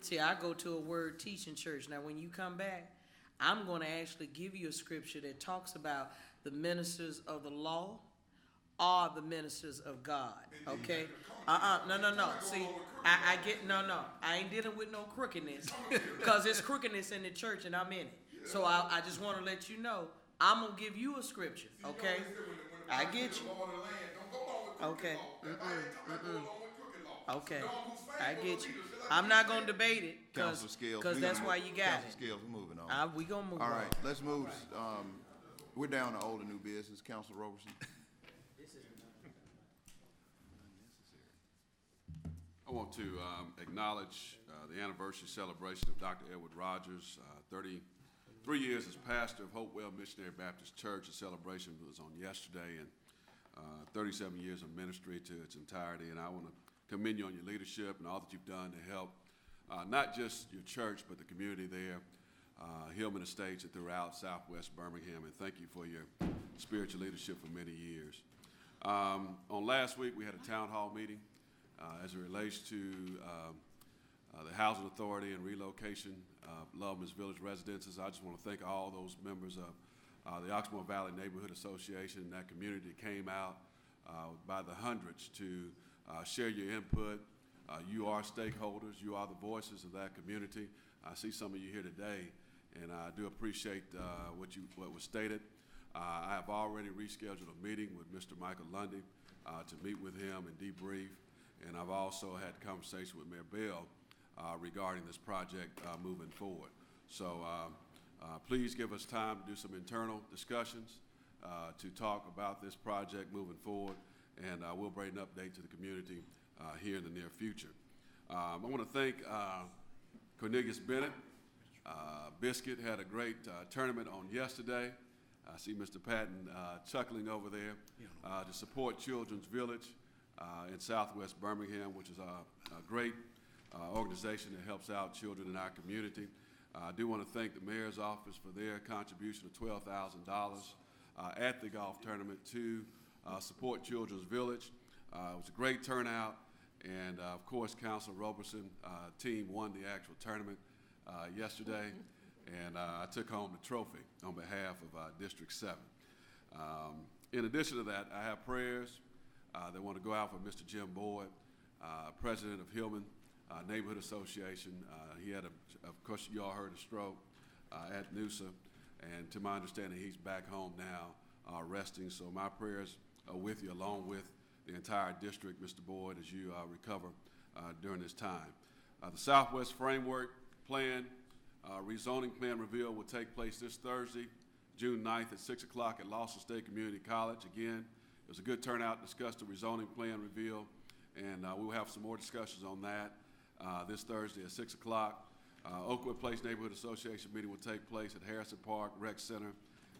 see, I go to a word teaching church. Now, when you come back, I'm gonna actually give you a scripture that talks about the ministers of the law are the ministers of God, okay? No. See, I get, no. I ain't dealing with no crookedness, because there's crookedness in the church, and I'm in it. So I just want to let you know, I'm going to give you a scripture, okay? I get you. Okay. Okay. I get you. I'm not going to debate it, because that's why you got Council Skills, we're moving on. We going to move on. All right, let's move. We're down to old and new business. Councilor Roberson. I want to acknowledge the anniversary celebration of Dr. Edward Rogers, 33 years as pastor of Hopewell Missionary Baptist Church. The celebration was on yesterday, and 37 years of ministry to its entirety. And I want to commend you on your leadership and all that you've done to help not just your church, but the community there, Hillman Estates and throughout Southwest Birmingham. And thank you for your spiritual leadership for many years. On last week, we had a town hall meeting as it relates to the Housing Authority and relocation of Loveman's Village residences. I just want to thank all those members of the Oxmoor Valley Neighborhood Association and that community that came out by the hundreds to share your input. You are stakeholders. You are the voices of that community. I see some of you here today, and I do appreciate what was stated. I have already rescheduled a meeting with Mr. Michael Lundy to meet with him and debrief, and I've also had conversation with Mayor Bell regarding this project moving forward. So please give us time to do some internal discussions to talk about this project moving forward, and we'll bring an update to the community here in the near future. I want to thank Cornelius Bennett. Biscuit had a great tournament on yesterday. I see Mr. Patton chuckling over there to support Children's Village in Southwest Birmingham, which is a great organization that helps out children in our community. I do want to thank the Mayor's Office for their contribution of $12,000 at the golf tournament to support Children's Village. It was a great turnout, and of course, Councilor Roberson team won the actual tournament yesterday, and I took home the trophy on behalf of District 7. In addition to that, I have prayers that want to go out for Mr. Jim Boyd, President of Hillman Neighborhood Association. He had, of course, you all heard a stroke at Noosa, and to my understanding, he's back home now resting. So my prayers are with you, along with the entire district, Mr. Boyd, as you recover during this time. The Southwest Framework Plan rezoning plan reveal will take place this Thursday, June 9th at 6 o'clock at Lawson State Community College. Again, it was a good turnout to discuss the rezoning plan reveal, and we'll have some more discussions on that this Thursday at 6 o'clock. Oakwood Place Neighborhood Association meeting will take place at Harrison Park Rec Center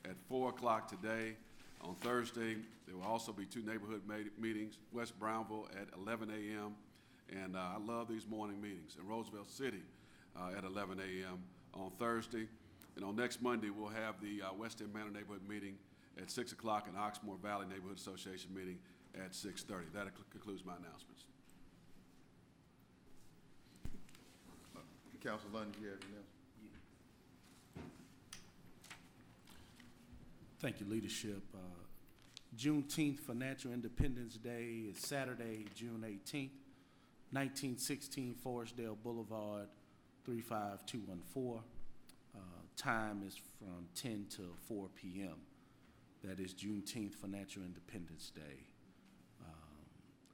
at 4 o'clock today. On Thursday, there will also be 2 neighborhood meetings, West Brownville at 11 a.m. And I love these morning meetings in Roosevelt City at 11 a.m. on Thursday. And on next Monday, we'll have the West End Manor neighborhood meeting at 6 o'clock and Oxmoor Valley Neighborhood Association meeting at 6:30. That concludes my announcements. Councilor London, you have anything else? Thank you, leadership. Juneteenth Financial Independence Day is Saturday, June 18th, 1916, Forestdale Boulevard, 35214. Time is from 10 to 4 p.m. That is Juneteenth Financial Independence Day.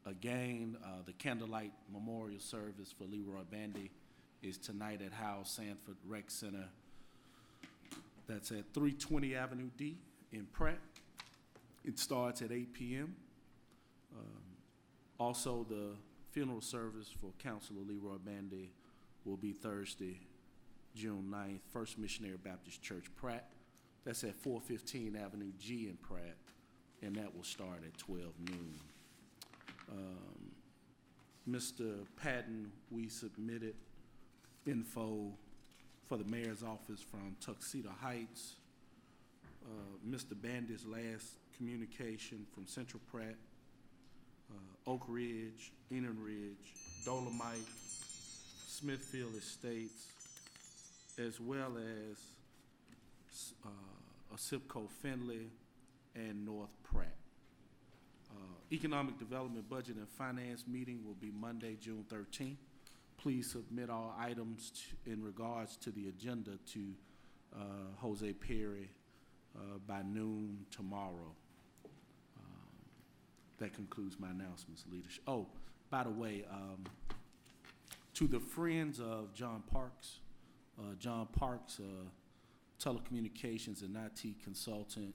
Again, the candlelight memorial service for Leroy Bandy is tonight at Howell Sanford Rec Center. That's at 320 Avenue D in Pratt. It starts at 8 p.m. Also, the funeral service for Councilor Leroy Bandy will be Thursday, June 9th, First Missionary Baptist Church, Pratt. That's at 415 Avenue G in Pratt, and that will start at 12 noon. Mr. Patton, we submitted info for the mayor's office from Tuxedo Heights. Mr. Bandy's last communication from Central Pratt, Oak Ridge, Enon Ridge, Dolomite, Smithfield Estates, as well as Osipco Findlay and North Pratt. Economic Development Budget and Finance meeting will be Monday, June 13th. Please submit all items in regards to the agenda to Jose Perry by noon tomorrow. That concludes my announcements, leadership. Oh, by the way, to the friends of John Parks, telecommunications and IT consultant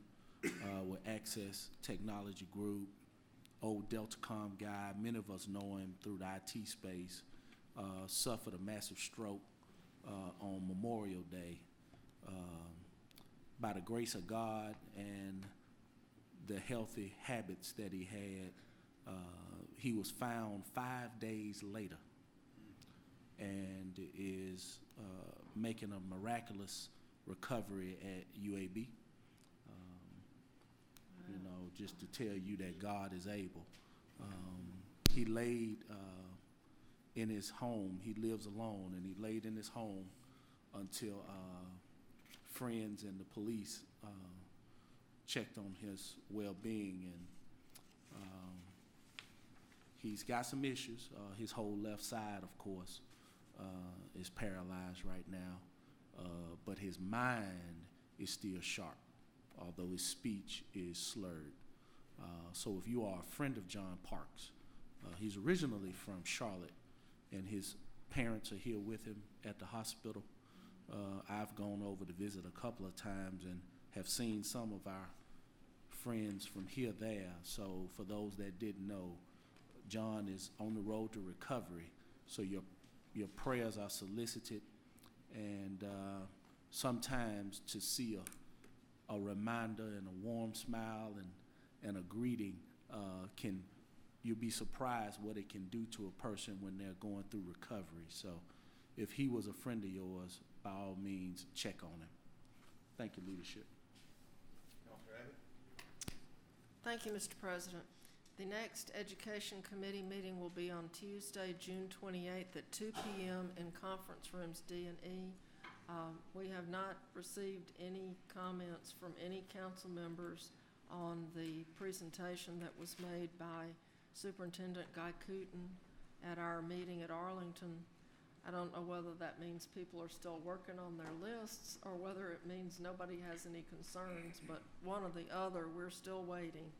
with Access Technology Group, old Deltacom guy, many of us know him through the IT space, suffered a massive stroke on Memorial Day. By the grace of God and the healthy habits that he had, he was found 5 days later and is making a miraculous recovery at UAB. You know, just to tell you that God is able. He laid in his home. He lives alone, and he laid in his home until friends and the police checked on his well-being, and he's got some issues. His whole left side, of course, is paralyzed right now, but his mind is still sharp, although his speech is slurred. So if you are a friend of John Parks, he's originally from Charlotte, and his parents are here with him at the hospital. I've gone over to visit a couple of times and have seen some of our friends from here there. So for those that didn't know, John is on the road to recovery. So your prayers are solicited, and sometimes to see a reminder and a warm smile and a greeting you'll be surprised what it can do to a person when they're going through recovery. So if he was a friend of yours, by all means, check on him. Thank you, leadership. Thank you, Mr. President. The next Education Committee meeting will be on Tuesday, June 28th at 2 p.m. in conference rooms D and E. We have not received any comments from any council members on the presentation that was made by Superintendent Guy Cooten at our meeting at Arlington. I don't know whether that means people are still working on their lists or whether it means nobody has any concerns, but one or the other, we're still waiting.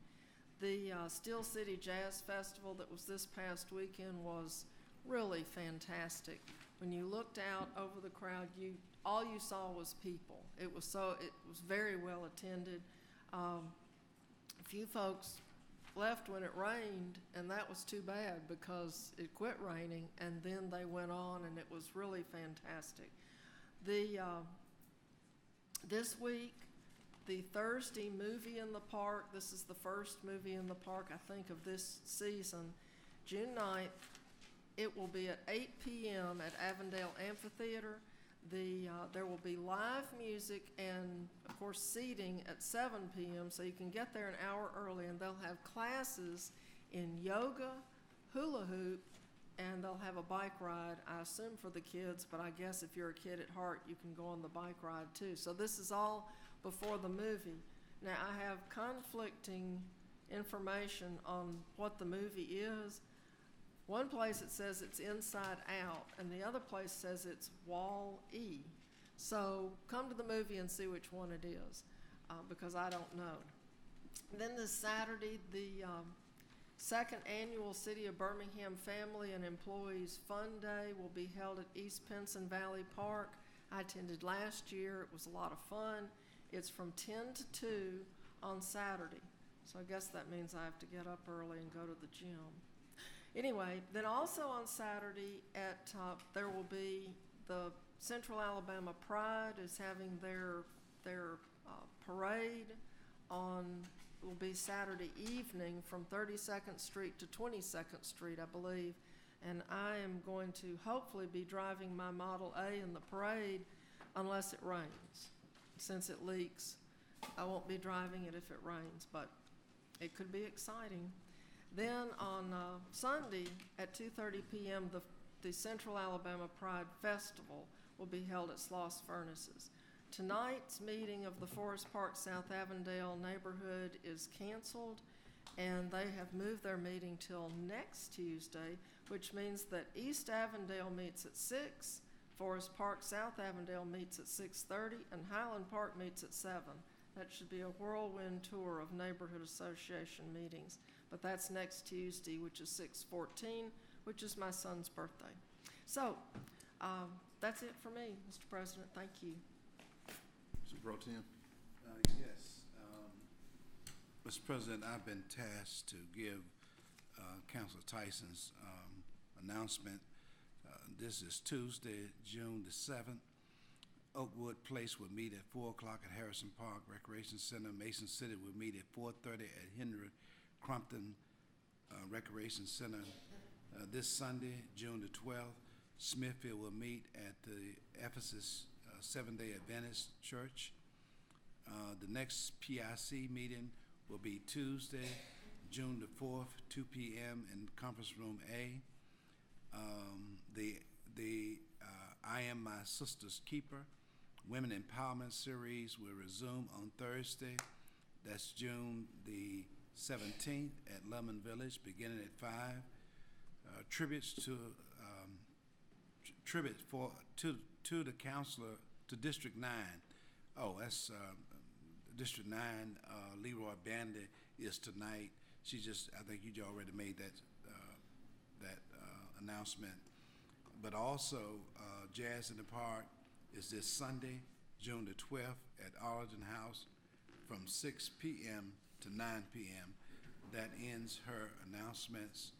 The Steel City Jazz Festival that was this past weekend was really fantastic. When you looked out over the crowd, all you saw was people. It was very well attended. A few folks left when it rained, and that was too bad because it quit raining, and then they went on, and it was really fantastic. This week, the Thursday movie in the park, this is the first movie in the park, I think, of this season, June 9th. It will be at 8 p.m. at Avondale Amphitheater. There will be live music and, of course, seating at 7 p.m., so you can get there an hour early, and they'll have classes in yoga, hula hoop, and they'll have a bike ride, I assume for the kids, but I guess if you're a kid at heart, you can go on the bike ride too. So this is all before the movie. Now, I have conflicting information on what the movie is. One place it says it's Inside Out, and the other place says it's Wall-E. So come to the movie and see which one it is, because I don't know. Then this Saturday, the second annual City of Birmingham Family and Employees Fun Day will be held at East Pinson Valley Park. I attended last year. It was a lot of fun. It's from 10 to 2 on Saturday. So I guess that means I have to get up early and go to the gym. Anyway, then also on Saturday there will be the Central Alabama Pride is having their parade will be Saturday evening from 32nd Street to 22nd Street, I believe. And I am going to hopefully be driving my Model A in the parade unless it rains. Since it leaks, I won't be driving it if it rains, but it could be exciting. Then on Sunday at 2:30 p.m., the Central Alabama Pride Festival will be held at Sloss Furnaces. Tonight's meeting of the Forest Park South Avondale neighborhood is canceled, and they have moved their meeting till next Tuesday, which means that East Avondale meets at 6, Forest Park South Avondale meets at 6:30, and Highland Park meets at 7. That should be a whirlwind tour of neighborhood association meetings. But that's next Tuesday, which is 6/14, which is my son's birthday. So that's it for me, Mr. President. Thank you. Mr. Pro Tem. Yes. Mr. President, I've been tasked to give Councilor Tyson's announcement. This is Tuesday, June the 7th. Oakwood Place will meet at 4 o'clock at Harrison Park Recreation Center. Mason City will meet at 4:30 at Henry Crumpton Recreation Center. This Sunday, June the 12th, Smithfield will meet at the Ephesus Seventh-day Adventist Church. The next PIC meeting will be Tuesday, June the 4th, 2 p.m. in Conference Room A. The I Am My Sister's Keeper Women Empowerment Series will resume on Thursday. That's June the 17th at Lemon Village, beginning at 5. Tributes to the counselor to District 9. Oh, that's District 9. Leroy Bandy is tonight. I think you already made that announcement. But also, Jazz in the Park is this Sunday, June the 12th at Arlington House from 6 p.m. to 9 p.m. That ends her announcements.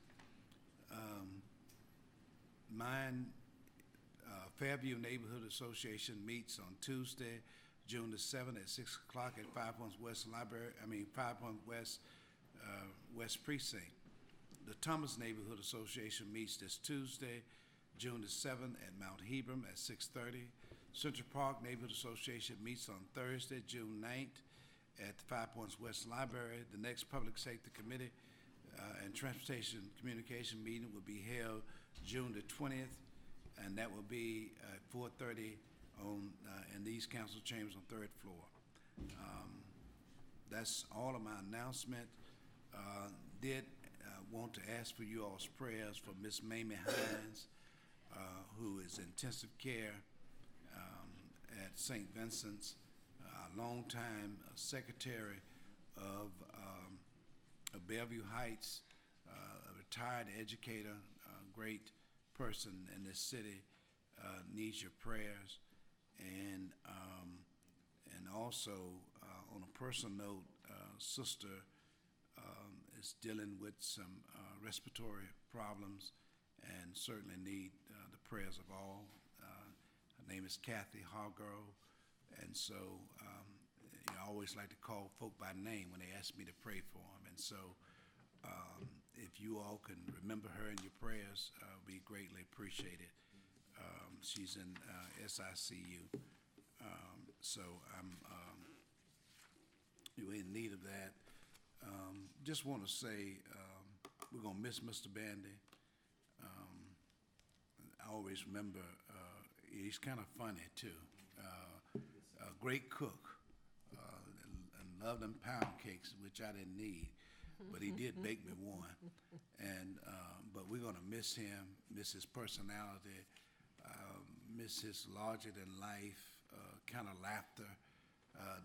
Fairview Neighborhood Association meets on Tuesday, June the 7th at 6 o'clock at 5 Points West West Precinct. The Thomas Neighborhood Association meets this Tuesday, June the 7th at Mount Hebron at 6:30. Central Park Neighborhood Association meets on Thursday, June 9th at 5 Points West Library. The next Public Safety Committee and Transportation Communication meeting will be held June the 20th, and that will be at 4:30 in these council chambers on 3rd floor. That's all of my announcement. Did want to ask for you all's prayers for Miss Mamie Hines, who is intensive care at St. Vincent's, a longtime secretary of Bellevue Heights, a retired educator, a great person in this city, needs your prayers. And also, on a personal note, Sister is dealing with some respiratory problems and certainly need the prayers of all. Her name is Kathy Hargrove, and so I always like to call folk by name when they ask me to pray for them. And so if you all can remember her in your prayers, we greatly appreciate it. She's in SICU, so we're in need of that. Just want to say we're going to miss Mr. Bandy. I always remember he's kind of funny too. A great cook, and loved them pound cakes, which I didn't need, but he did bake me one. And but we're going to miss him, miss his personality, miss his larger than life kind of laughter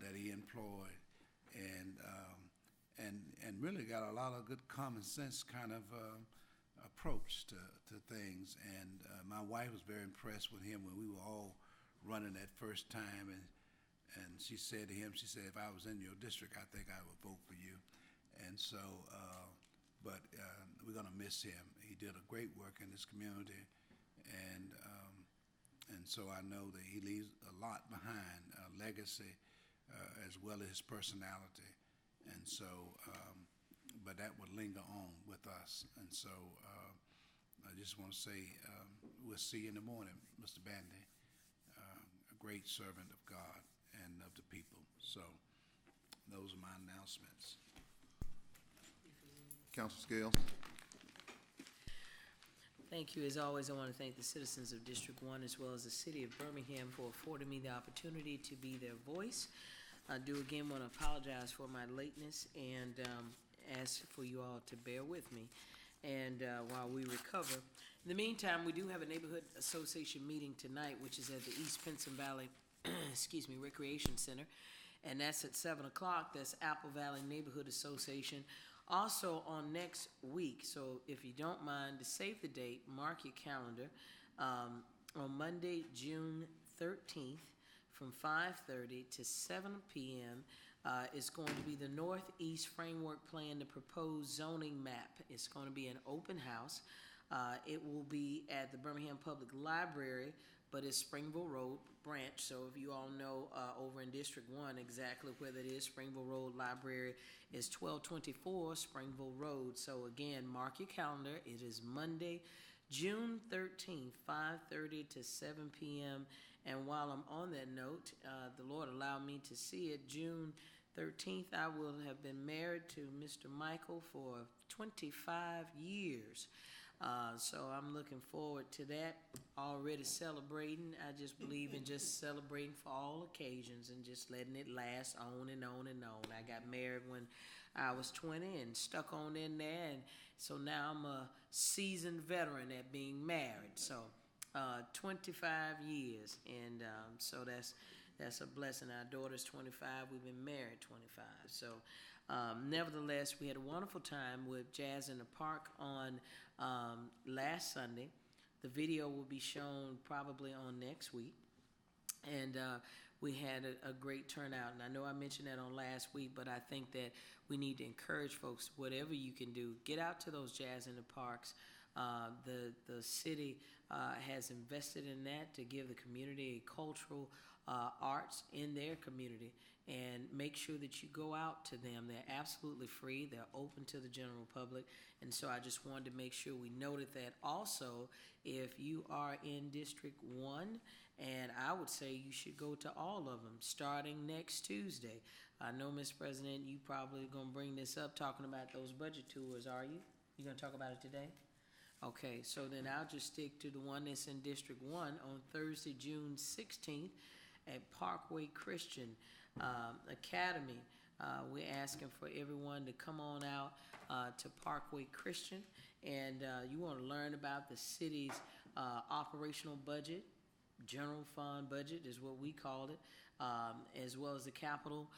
that he employed, and really got a lot of good common sense kind of approach to things. And my wife was very impressed with him when we were all running that first time, and she said to him, she said, if I was in your district, I think I would vote for you. And so, but we're going to miss him. He did a great work in this community, and so I know that he leaves a lot behind, a legacy, as well as his personality. And so, but that would linger on with us. And so I just want to say, we'll see you in the morning, Mr. Bandy, a great servant of God and of the people. So those are my announcements. Council Scales. Thank you. As always, I want to thank the citizens of District 1 as well as the city of Birmingham for affording me the opportunity to be their voice. I do again want to apologize for my lateness and ask for you all to bear with me and while we recover. In the meantime, we do have a neighborhood association meeting tonight, which is at the East Pinson Valley Recreation Center, and that's at 7 o'clock. That's Apple Valley Neighborhood Association. Also on next week, so if you don't mind to save the date, mark your calendar, on Monday, June 13th, from 5:30 to 7 p.m. Is going to be the Northeast Framework Plan, the proposed zoning map. It's going to be an open house. It will be at the Birmingham Public Library, but it's Springville Road branch. So if you all know over in District 1 exactly where that is, Springville Road Library is 1224 Springville Road. So again, mark your calendar. It is Monday, June 13th, 5:30 to 7 p.m. And while I'm on that note, the Lord allowed me to see it. June 13th, I will have been married to Mr. Michael for 25 years. So I'm looking forward to that. Already celebrating. I just believe in just celebrating for all occasions and just letting it last on and on and on. I got married when I was 20 and stuck on in there, and so now I'm a seasoned veteran at being married. So 25 years, and so that's a blessing. Our daughter's 25. We've been married 25. So nevertheless, we had a wonderful time with Jazz in the Park on last Sunday. The video will be shown probably on next week, and we had a great turnout. And I know I mentioned that on last week, but I think that we need to encourage folks, whatever you can do, get out to those Jazz in the Parks. The city has invested in that to give the community cultural arts in their community, and make sure that you go out to them. They're absolutely free. They're open to the general public. And so I just wanted to make sure we noted that. Also, if you are in District 1, and I would say you should go to all of them starting next Tuesday. I know, Ms. President, you probably going to bring this up talking about those budget tours, are you? You going to talk about it today? Okay, so then I'll just stick to the one that's in District 1 on Thursday, June 16th at Parkway Christian Academy. We're asking for everyone to come on out to Parkway Christian, and you want to learn about the city's operational budget, general fund budget is what we call it, as well as the capital.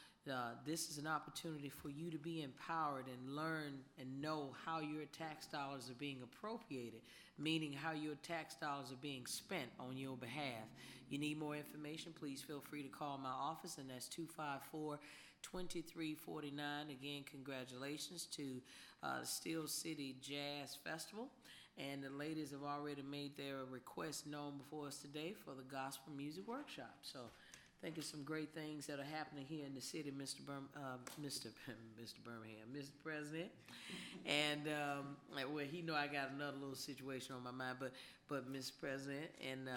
This is an opportunity for you to be empowered and learn and know how your tax dollars are being appropriated, meaning how your tax dollars are being spent on your behalf. you need more information, please feel free to call my office, and that's 254-2349. Again, congratulations to the Steel City Jazz Festival. And the ladies have already made their request known before us today for the gospel music workshop. So I think it's some great things that are happening here in the city, Mr. Birmingham, Mr. President. And well, he know I got another little situation on my mind, but Mr. President, and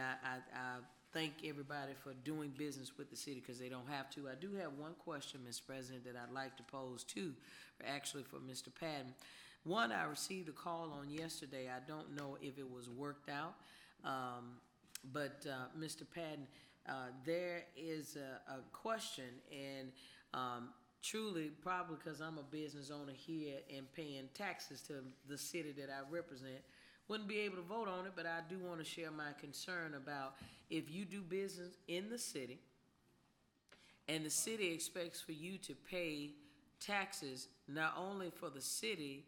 I thank everybody for doing business with the city, because they don't have to. I do have one question, Mr. President, that I'd like to pose too, actually for Mr. Patton. One, I received a call on yesterday. I don't know if it was worked out, but Mr. Patton, there is a question, and truly, probably because I'm a business owner here and paying taxes to the city that I represent, wouldn't be able to vote on it, but I do want to share my concern about if you do business in the city and the city expects for you to pay taxes not only for the city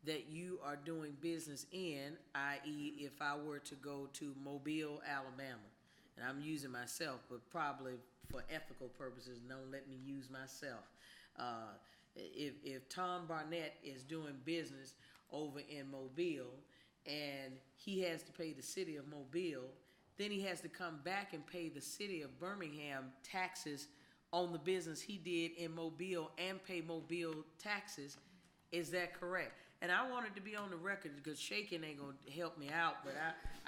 that you are doing business in, i.e. if I were to go to Mobile, Alabama, and I'm using myself, but probably for ethical purposes, don't let me use myself. If Tom Barnett is doing business over in Mobile and he has to pay the city of Mobile, then he has to come back and pay the city of Birmingham taxes on the business he did in Mobile and pay Mobile taxes. Is that correct? And I wanted to be on the record, because shaking ain't going to help me out, but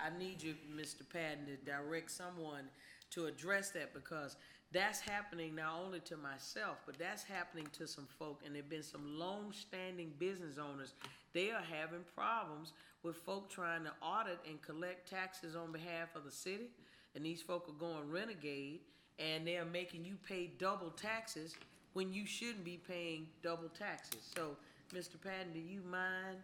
I need you, Mr. Patton, to direct someone to address that, because that's happening not only to myself, but that's happening to some folk, and there have been some long-standing business owners. They are having problems with folk trying to audit and collect taxes on behalf of the city, and these folk are going renegade, and they're making you pay double taxes when you shouldn't be paying double taxes. So, Mr. Patton, do you mind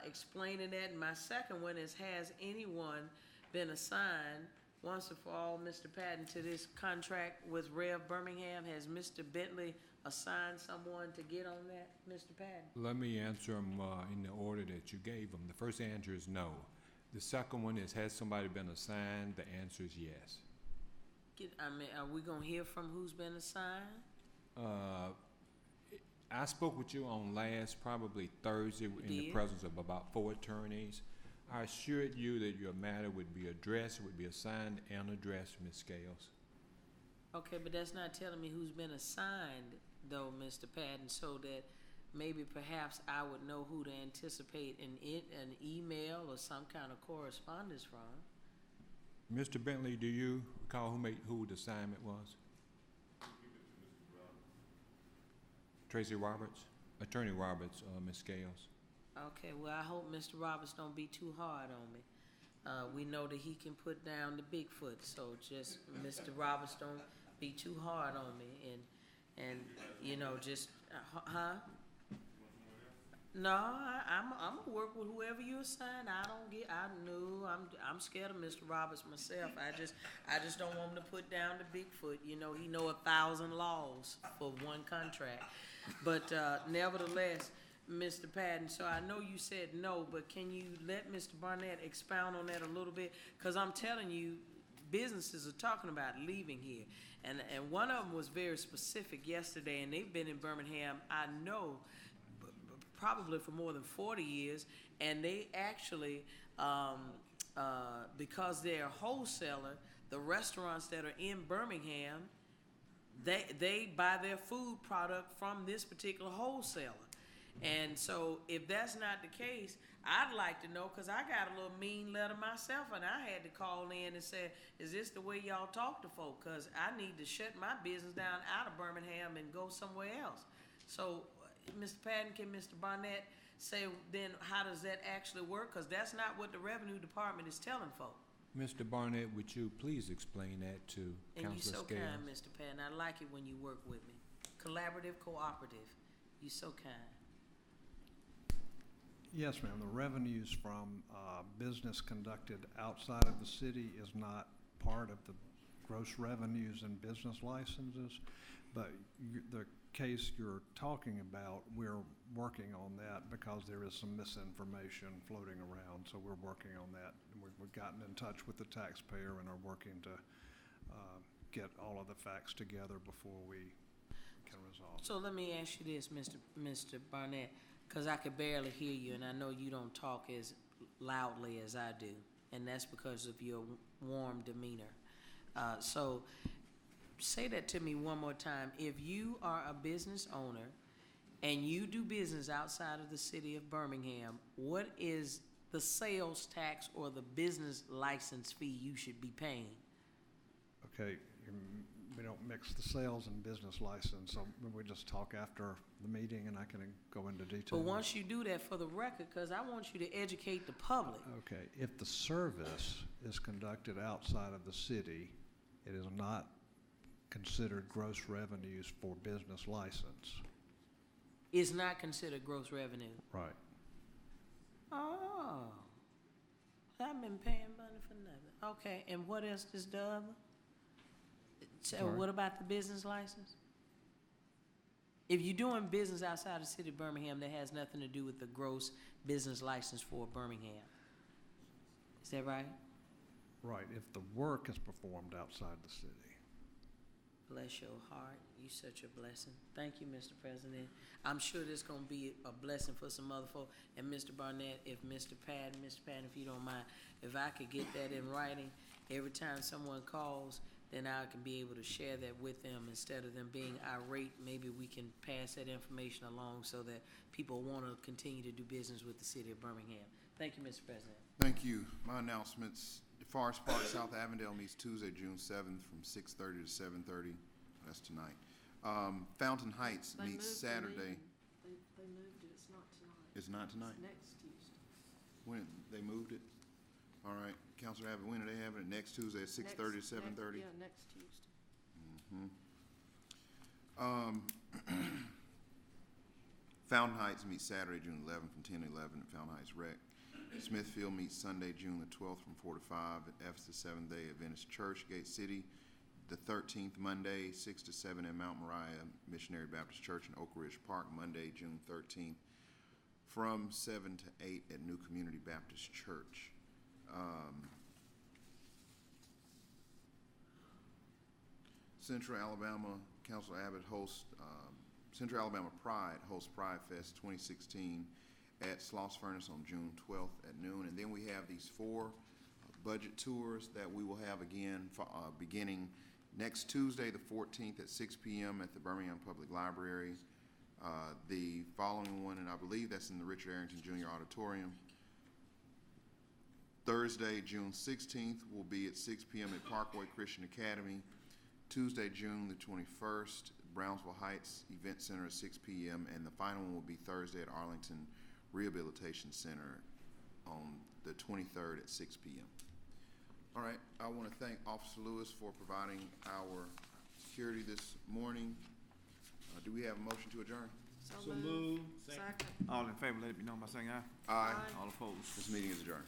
explaining that? And my second one is, has anyone been assigned, once and for all, Mr. Patton, to this contract with Rev Birmingham? Has Mr. Bentley assigned someone to get on that, Mr. Patton? Let me answer them in the order that you gave them. The first answer is no. The second one is, has somebody been assigned? The answer is yes. Are we going to hear from who's been assigned? I spoke with you on probably Thursday, in the presence of about 4 attorneys. I assured you that your matter would be addressed, would be assigned and addressed, Ms. Scales. Okay, but that's not telling me who's been assigned, though, Mr. Patton, so that maybe perhaps I would know who to anticipate an email or some kind of correspondence from. Mr. Bentley, do you recall who the assignment was? Tracy Roberts, Attorney Roberts, Ms. Scales. Okay, well, I hope Mr. Roberts don't be too hard on me. We know that he can put down the Bigfoot, so just Mr. Roberts don't be too hard on me, and you know, just huh? No, I'm gonna work with whoever you assign. I'm scared of Mr. Roberts myself. I just don't want him to put down the Bigfoot. You know, he know 1,000 laws for one contract. But nevertheless, Mr. Patton, so I know you said no, but can you let Mr. Barnett expound on that a little bit? Because I'm telling you, businesses are talking about leaving here. And one of them was very specific yesterday, and they've been in Birmingham, I know, probably for more than 40 years, and they actually, because they're a wholesaler, the restaurants that are in Birmingham, they buy their food product from this particular wholesaler. And so if that's not the case, I'd like to know, because I got a little mean letter myself, and I had to call in and say, is this the way y'all talk to folk? Because I need to shut my business down out of Birmingham and go somewhere else. So, Mr. Patton, can Mr. Barnett say then how does that actually work? Because that's not what the Revenue Department is telling folk. Mr. Barnett, would you please explain that to Councilor Scales? And you're so kind, Mr. Patton. I like it when you work with me. Collaborative, cooperative. You're so kind. Yes, ma'am. The revenues from business conducted outside of the city is not part of the gross revenues and business licenses. But the case you're talking about, we're working on that because there is some misinformation floating around, so we're working on that. And we've gotten in touch with the taxpayer and are working to get all of the facts together before we can resolve. So let me ask you this, Mr. Barnett, because I could barely hear you, and I know you don't talk as loudly as I do, and that's because of your warm demeanor. So say that to me one more time. If you are a business owner and you do business outside of the city of Birmingham, what is the sales tax or the business license fee you should be paying? Okay, we don't mix the sales and business license, so we just talk after the meeting and I can go into detail. But once you do that, for the record, because I want you to educate the public. Okay, if the service is conducted outside of the city, it is not considered gross revenues for business license. It's not considered gross revenue. Right. Oh, I've been paying money for nothing. Okay, and what else is the other? So Sorry? what about the business license? If you're doing business outside the city of Birmingham, that has nothing to do with the gross business license for Birmingham. Is that right? Right, if the work is performed outside the city. Bless your heart. You such a blessing. Thank you, Mr. President. I'm sure this gonna be a blessing for some other folk. And Mr. Barnett, if Mr. Patton, if you don't mind, if I could get that in writing, every time someone calls, then I can be able to share that with them instead of them being irate. Maybe we can pass that information along so that people want to continue to do business with the city of Birmingham. Thank you, Mr. President. Thank you. My announcements. Forest Park South Avondale meets Tuesday, June 7th from 6:30 to 7:30. That's tonight. Fountain Heights They meets moved the Saturday. meeting. They moved it. It's not tonight. It's not tonight? It's next Tuesday. When, they moved it? All right. Counselor Abbott, when are they having it? Next Tuesday at 6:30 to 7:30? Yeah, next Tuesday. Fountain Heights meets Saturday, June 11th from 10 to 11 at Fountain Heights Rec. Smithfield meets Sunday, June the 12th from 4 to 5 at Ephesus Seventh-day Adventist Church, Gate City. The 13th, Monday, 6 to 7 at Mount Moriah Missionary Baptist Church in Oak Ridge Park, Monday, June 13th from 7 to 8 at New Community Baptist Church. Central Alabama, Councilor Abbott hosts, Central Alabama Pride hosts Pride Fest 2016 at Sloss Furnace on June 12th at noon. And then we have these 4 budget tours that we will have again for, beginning next Tuesday, the 14th at 6 p.m. at the Birmingham Public Library. The following one, and I believe that's in the Richard Arrington Jr. Auditorium. Thursday, June 16th will be at 6 p.m. at Parkway Christian Academy. Tuesday, June the 21st, Brownsville Heights Event Center at 6 p.m. And the final one will be Thursday at Arlington Rehabilitation Center on the 23rd at 6 p.m. All right, I want to thank Officer Lewis for providing our security this morning. Do we have a motion to adjourn? So moved. Second. All in favor, let it be known by saying aye. Aye. All opposed. This meeting is adjourned.